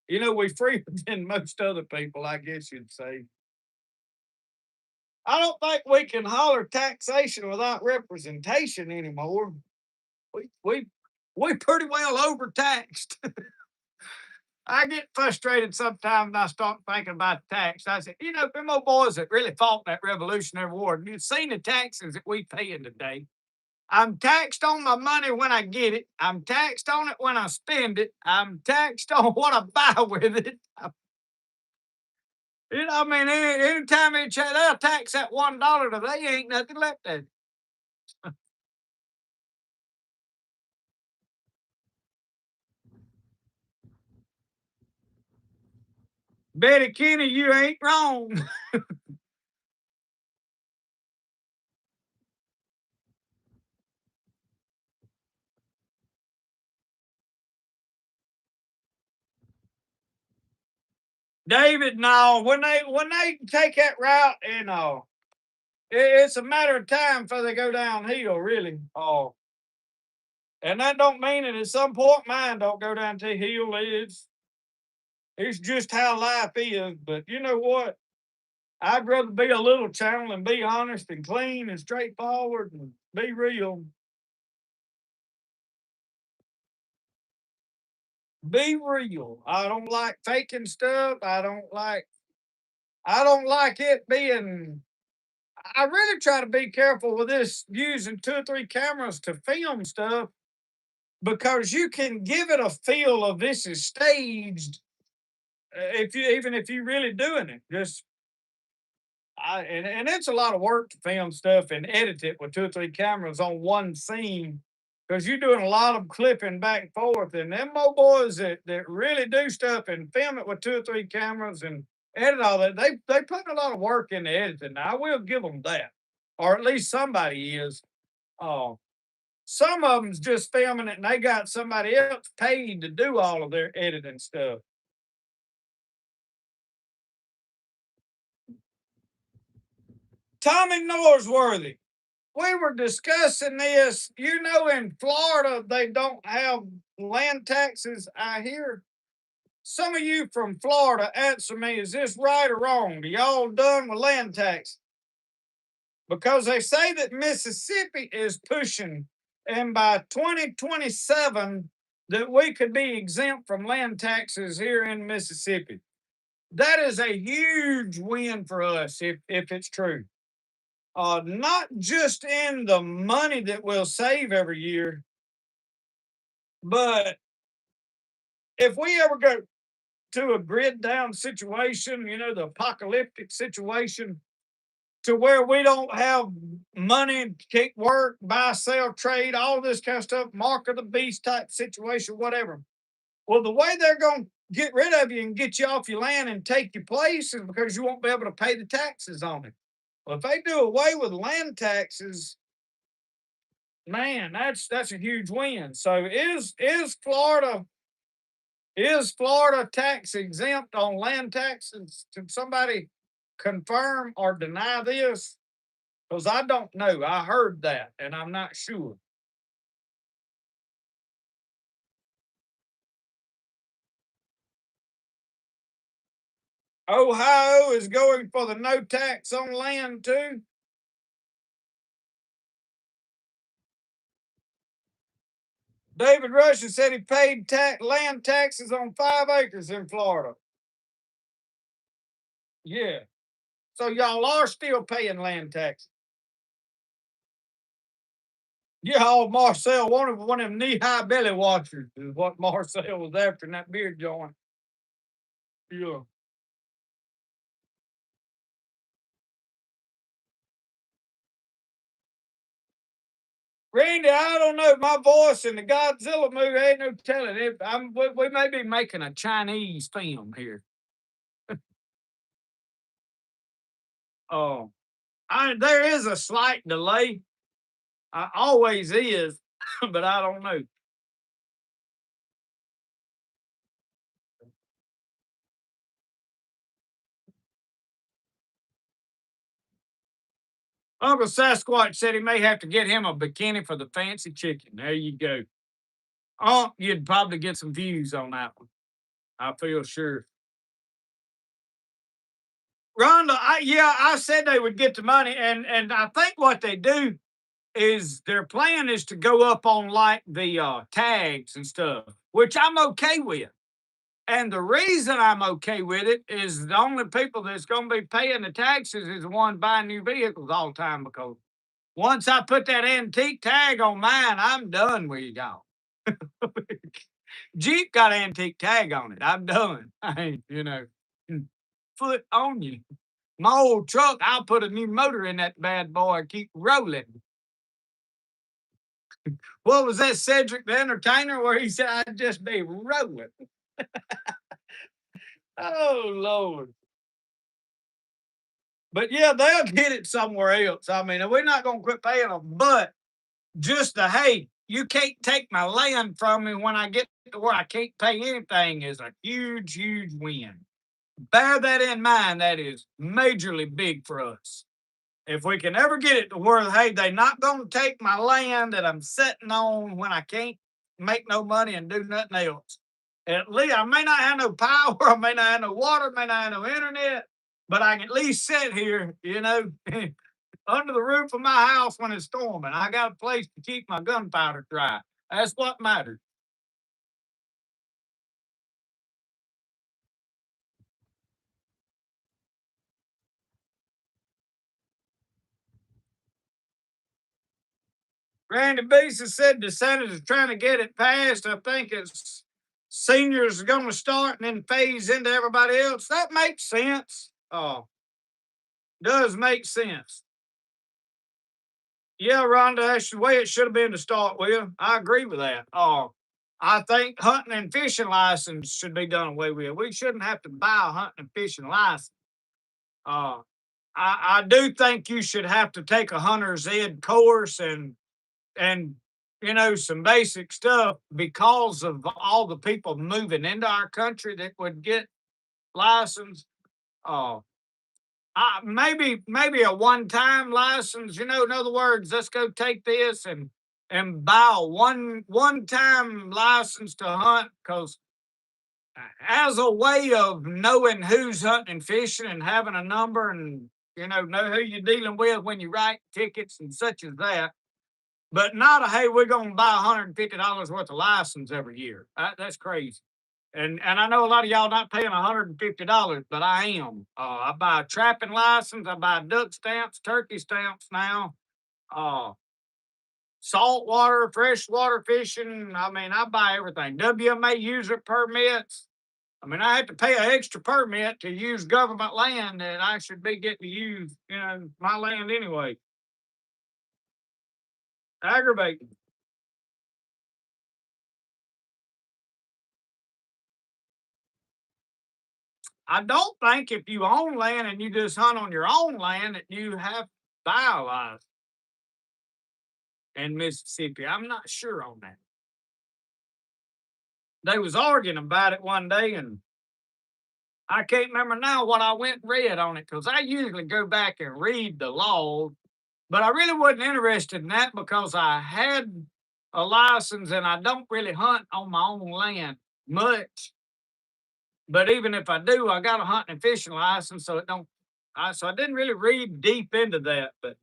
we freer than most other people, I guess you'd say. I don't think we can holler taxation without representation anymore. We we we pretty well overtaxed. I get frustrated sometimes and I start thinking about tax. I say, them old boys that really fought that Revolutionary War, you've seen the taxes that we paying today. I'm taxed on my money when I get it. I'm taxed on it when I spend it. I'm taxed on what I buy with it. I mean, anytime they'll tax that $1 today, ain't nothing left there. Betty Kenny, you ain't wrong. David, no, when they take that route, it's a matter of time before they go downhill, really. Oh, and that don't mean that at some point mine don't go down to hill. It's just how life is. But you know what? I'd rather be a little channel and be honest and clean and straightforward and be real. Be real. I don't like faking stuff. I don't like it being I really try to be careful with this using 2 or 3 cameras to film stuff because you can give it a feel of this is staged if you really doing it. And it's a lot of work to film stuff and edit it with 2 or 3 cameras on one scene. because you're doing a lot of clipping back and forth. And them old boys that really do stuff and film it with two or three cameras and edit all that, they put a lot of work into editing. I will give them that, or at least somebody is. Uh, some of them's just filming it and they got somebody else paid to do all of their editing stuff. Tommy Norsworthy, we were discussing this. You know, in Florida, they don't have land taxes, I hear. Some of you from Florida, answer me, is this right or wrong? Do y'all done with land tax? Because they say that Mississippi is pushing, and by 2027, that we could be exempt from land taxes here in Mississippi. That is a huge win for us if it's true. Not just in the money that we'll save every year, but if we ever go to a grid down situation, you know, the apocalyptic situation, to where we don't have money, can't work, buy, sell, trade, all this kind of stuff, mark of the beast type situation, whatever. Well, the way they're going to get rid of you and get you off your land and take your place is because you won't be able to pay the taxes on it. Well, if they do away with land taxes, man, that's a huge win. So is Florida tax exempt on land taxes? Can somebody confirm or deny this? Because I don't know. I heard that and I'm not sure. Ohio is going for the no tax on land too. David Russian said he paid land taxes on 5 acres in Florida. Yeah. So y'all are still paying land taxes. Yeah, old Marcel wanted one of them knee-high belly watchers is what Marcel was after in that beard joint. Yeah. Randy, I don't know. My voice in the Godzilla movie ain't no telling it. We may be making a Chinese film here. Oh, there is a slight delay. Always is, but I don't know. Uncle Sasquatch said he may have to get him a bikini for the fancy chicken. There you go. Oh, you'd probably get some views on that one. I feel sure. Rhonda, I said they would get the money, and I think what they do is their plan is to go up on like the tags and stuff, which I'm okay with. And the reason I'm okay with it is the only people that's going to be paying the taxes is the one buying new vehicles all the time. Because once I put that antique tag on mine, I'm done with y'all. Jeep got an antique tag on it. I'm done. I ain't, foot on you. My old truck, I'll put a new motor in that bad boy and keep rolling. What was that, Cedric the Entertainer, where he said I'd just be rolling? Oh, Lord. But yeah, they'll get it somewhere else. I mean, we're not going to quit paying them, but just hey, you can't take my land from me when I get to where I can't pay anything is a huge, huge win. Bear that in mind. That is majorly big for us. If we can ever get it to where, hey, they're not going to take my land that I'm sitting on when I can't make no money and do nothing else. At least I may not have no power, I may not have no water, may not have no internet, but I can at least sit here, under the roof of my house when it's storming. I got a place to keep my gunpowder dry. That's what matters. Randy Beeson said the Senate is trying to get it passed. I think it's seniors are going to start and then phase into everybody else. That makes sense. Does make sense. Yeah, Rhonda, that's the way it should have been to start with. I agree with that. I think hunting and fishing license should be done away with. We shouldn't have to buy a hunting and fishing license. Uh, I do think you should have to take a hunter's ed course and some basic stuff because of all the people moving into our country that would get licensed. Uh, maybe a one-time license. In other words, let's go take this and buy a one-time license to hunt because as a way of knowing who's hunting and fishing and having a number and know who you're dealing with when you write tickets and such as that. But not a hey, we're gonna buy $150 worth of license every year. That's crazy. And I know a lot of y'all not paying $150, but I am. I buy a trapping license, I buy duck stamps, turkey stamps now. Uh, Saltwater, freshwater fishing. I mean, I buy everything. WMA user permits. I mean, I have to pay an extra permit to use government land that I should be getting to use, my land anyway. Aggravating. I don't think if you own land and you just hunt on your own land that you have to buy a license in Mississippi. I'm not sure on that. They was arguing about it one day, and I can't remember now what I went and read on it because I usually go back and read the law, but I really wasn't interested in that because I had a license and I don't really hunt on my own land much. But even if I do, I got a hunting and fishing license, so it don't. So I didn't really read deep into that, but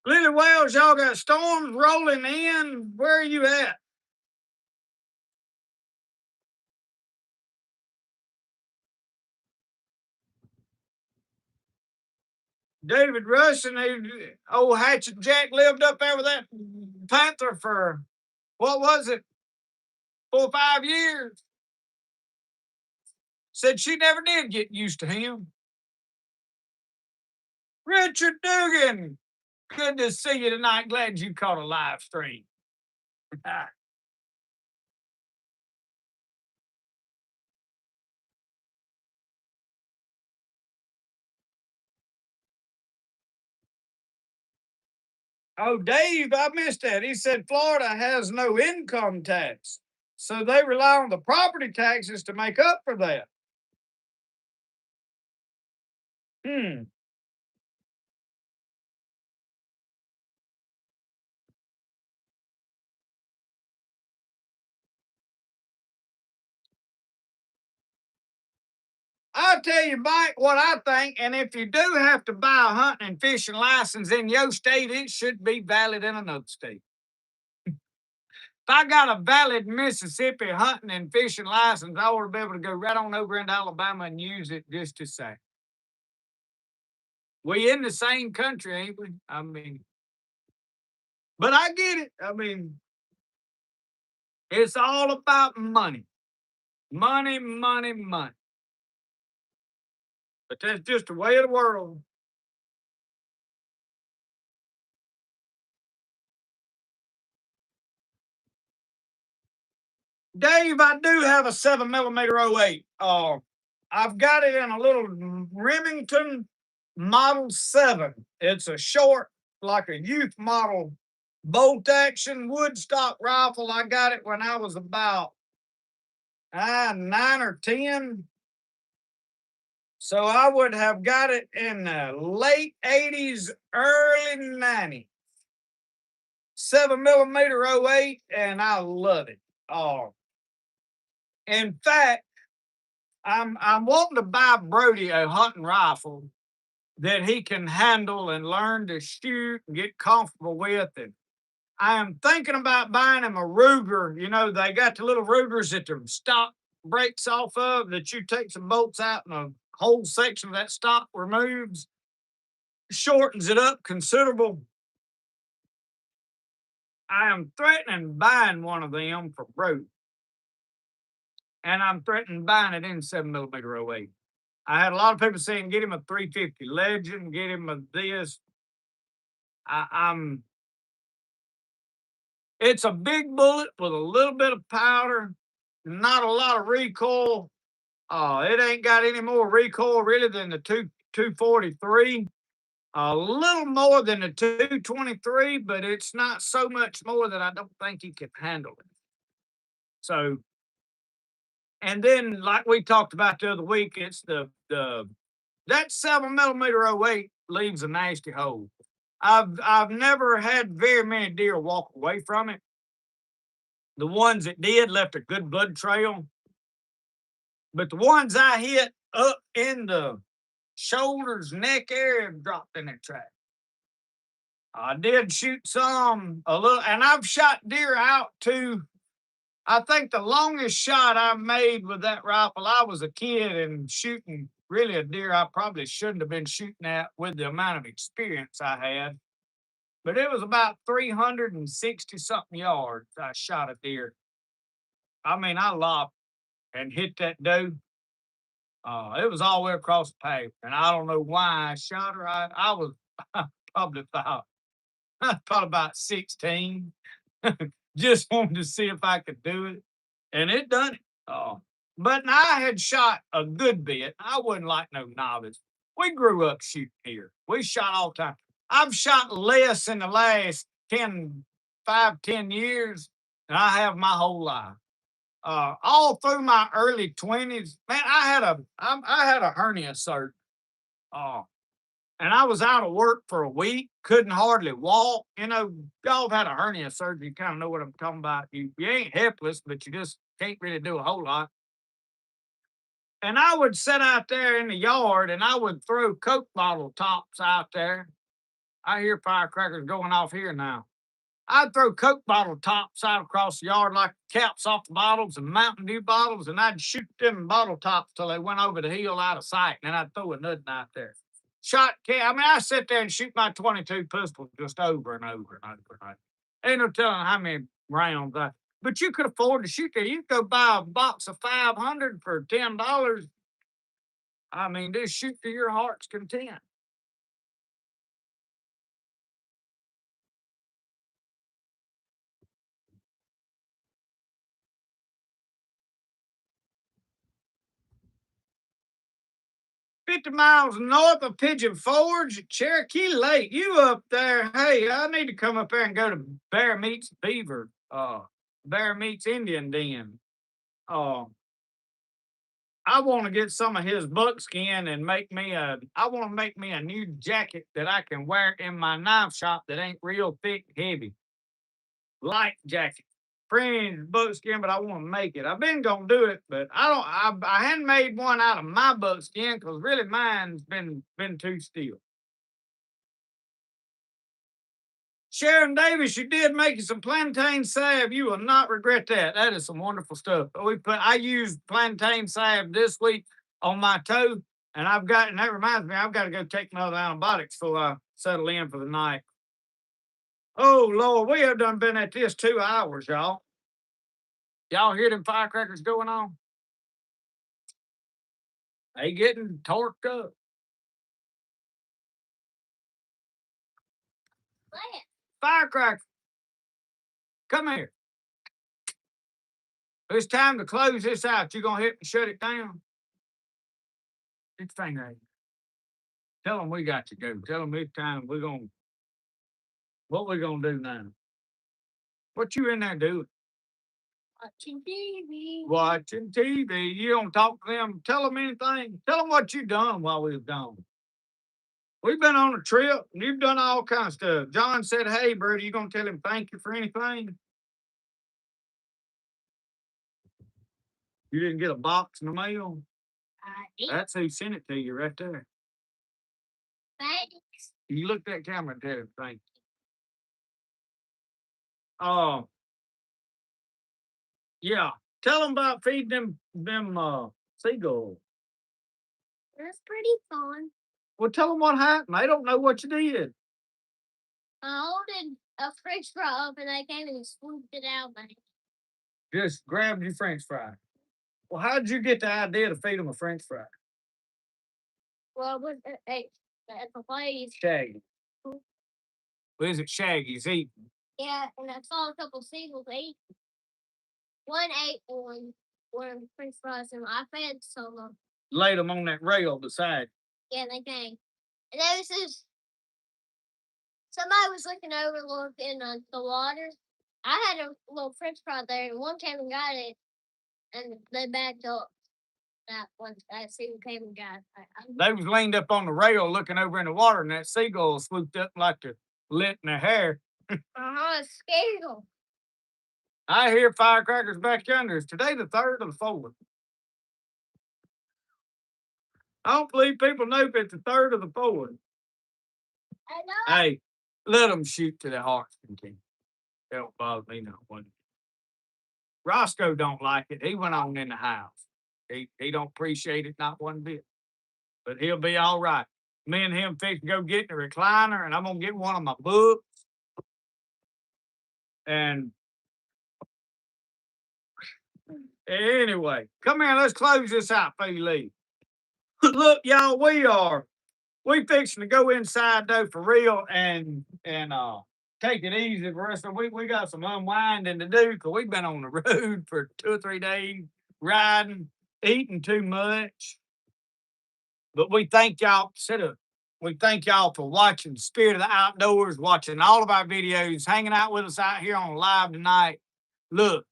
Lily Wells, y'all got storms rolling in. Where are you at? David Rushing, old Hatchet Jack lived up there with that panther for what was it, 4 or 5 years? Said she never did get used to him. Richard Dugan, good to see you tonight. Glad you caught a live stream. Oh, Dave, I missed that. He said Florida has no income tax. So they rely on the property taxes to make up for that. Hmm. I'll tell you, Mike, what I think. And if you do have to buy a hunting and fishing license in your state, it should be valid in another state. If I got a valid Mississippi hunting and fishing license, I ought to be able to go right on over into Alabama and use it just to say. We in the same country, ain't we? I mean, but I get it. I mean, it's all about money. Money, money, money. But that's just the way of the world. Dave, I do have a 7mm 08. I've got it in a little Remington Model 7. It's a short, like a youth model bolt action woodstock rifle. I got it when I was about 9 or 10. So I would have got it in the late 80s, early 90s. 7mm 08, and I love it. In fact, I'm wanting to buy Brody a hunting rifle that he can handle and learn to shoot and get comfortable with. And I am thinking about buying him a Ruger. They got the little Rugers that the stock breaks off of that you take some bolts out and a whole section of that stock removes, shortens it up considerable. I am threatening buying one of them for Brody. And I'm threatening buying it in 7mm 08. I had a lot of people saying, get him a 350 Legend, get him a this. I'm It's a big bullet with a little bit of powder, not a lot of recoil. It ain't got any more recoil really than the 243. A little more than the 223, but it's not so much more that I don't think he can handle it. So, and then like we talked about the other week, it's the that 7mm '08 leaves a nasty hole. I've never had very many deer walk away from it. The ones that did left a good blood trail, but the ones I hit up in the shoulders, neck area dropped in the track. I did shoot some a little, and I've shot deer out to. I think the longest shot I made with that rifle, I was a kid and shooting really a deer I probably shouldn't have been shooting at with the amount of experience I had. But it was about 360 something yards. I shot a deer. I mean, I lopped and hit that doe. It was all the way across the pavement, and I don't know why I shot her. I was probably about probably about 16. Just wanted to see if I could do it, and it done it. But I had shot a good bit. I wasn't like no novice. We grew up shooting here. We shot all the time. I've shot less in the last 10 years than I have my whole life. All through my early 20s, man, I had a hernia surgery. Uh, and I was out of work for a week, couldn't hardly walk. You know, y'all have had a hernia surgery, you kind of know what I'm talking about. You ain't helpless, but you just can't really do a whole lot. And I would sit out there in the yard and I would throw Coke bottle tops out there. I hear firecrackers going off here now. I'd throw Coke bottle tops out across the yard like caps off the bottles and Mountain Dew bottles, and I'd shoot them bottle tops till they went over the hill out of sight, and then I'd throw another out there. I mean, I sit there and shoot my 22 pistol just over and over and over and over. Ain't no telling how many rounds but you could afford to shoot there. You could go buy a box of 500 for $10. I mean, just shoot to your heart's content. 50 miles north of Pigeon Forge, Cherokee Lake. You up there? Hey, I need to come up there and go to Bear Meets Beaver, Bear Meets Indian Den. Uh, I want to get some of his buckskin and I want to make me a new jacket that I can wear in my knife shop that ain't real thick, heavy. Light jacket. Fringe buckskin, but I want to make it. I've been gonna do it, but I hadn't made one out of my buckskin because really mine's been too still. Sharon Davis, you did make you some plantain salve. You will not regret that. That is some wonderful stuff. I used plantain salve this week on my toe, and that reminds me, I've got to go take another antibiotics before I settle in for the night. Oh Lord, we have done been at this 2 hours, y'all. Y'all hear them firecrackers going on? They getting torqued up. Firecracker, come here. It's time to close this out. You gonna hit and shut it down? It's finger eight. Tell them we got to go. Tell them it's time. What we gonna do now? What you in there doing? Watching TV. Watching TV. You don't talk to them. Tell them anything. Tell them what you done while we was gone. We've been on a trip. And you've done all kinds of stuff. John said, "Hey, Bertie, you gonna tell him thank you for anything?" You didn't get a box in the mail. That's who sent it to you right there. Thanks. You look at that camera and tell him thank you. Oh, yeah. Tell them about feeding them seagulls. That's pretty fun. Well, tell them what happened. They don't know what you did. I ordered a French fry up and I came and swooped it out. Just grabbed your French fry. Well, how did you get the idea to feed them a French fry? Well, with at the place. Shaggy. What is it? Shaggy's eating. Yeah, and I saw a couple seagulls eat. One ate one French fries, and I fed some. Laid them on that rail beside. Yeah, they came. And there was this. Somebody was looking over, looking at the water. I had a little French fry there, and one came and got it, and they backed up. That one, that seagull came and got it. They was leaned up on the rail looking over in the water, and that seagull swooped up like a lit in their hair. It's scary. I hear firecrackers back yonder. Is today the 3rd or the 4th? I don't believe people know if it's the 3rd or the 4th. I know. Hey, let them shoot to their heart's content. That don't bother me no one. Roscoe don't like it. He went on in the house. He don't appreciate it not one bit. But he'll be all right. Me and him fix to go get in the recliner, and I'm gonna get one of my books. And anyway, come here. Let's close this out before you leave. Look, y'all, we fixing to go inside though for real and take it easy for the rest of the week. We got some unwinding to do because we've been on the road for 2 or 3 days, riding, eating too much. But we thank y'all. Sit up. We thank y'all for watching Spirit of the Outdoors, watching all of our videos, hanging out with us out here on live tonight. Look,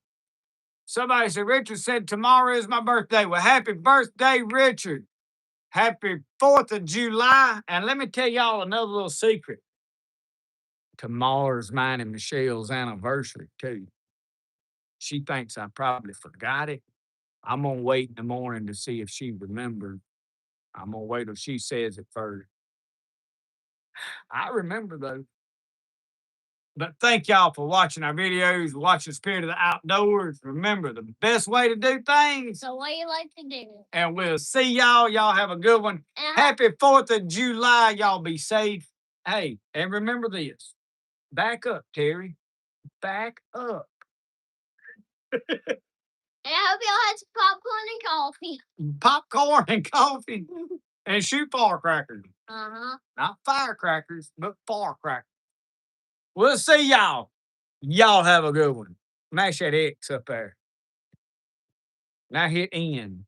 somebody said, Richard said tomorrow is my birthday. Well, happy birthday, Richard. Happy 4th of July. And let me tell y'all another little secret. Tomorrow's mine and Michelle's anniversary, too. She thinks I probably forgot it. I'm going to wait in the morning to see if she remembers. I'm going to wait till she says it first. I remember, though. But thank y'all for watching our videos, watching Spirit of the Outdoors. Remember, the best way to do things. So what you like to do? And we'll see y'all. Y'all have a good one. And Happy 4th of July. Y'all be safe. Hey, and remember this. Back up, Terry. Back up. I hope y'all had some popcorn and coffee. Popcorn and coffee. And shoot firecrackers. Uh-huh. Not firecrackers, but firecrackers. We'll see y'all. Y'all have a good one. Mash that X up there. Now hit end.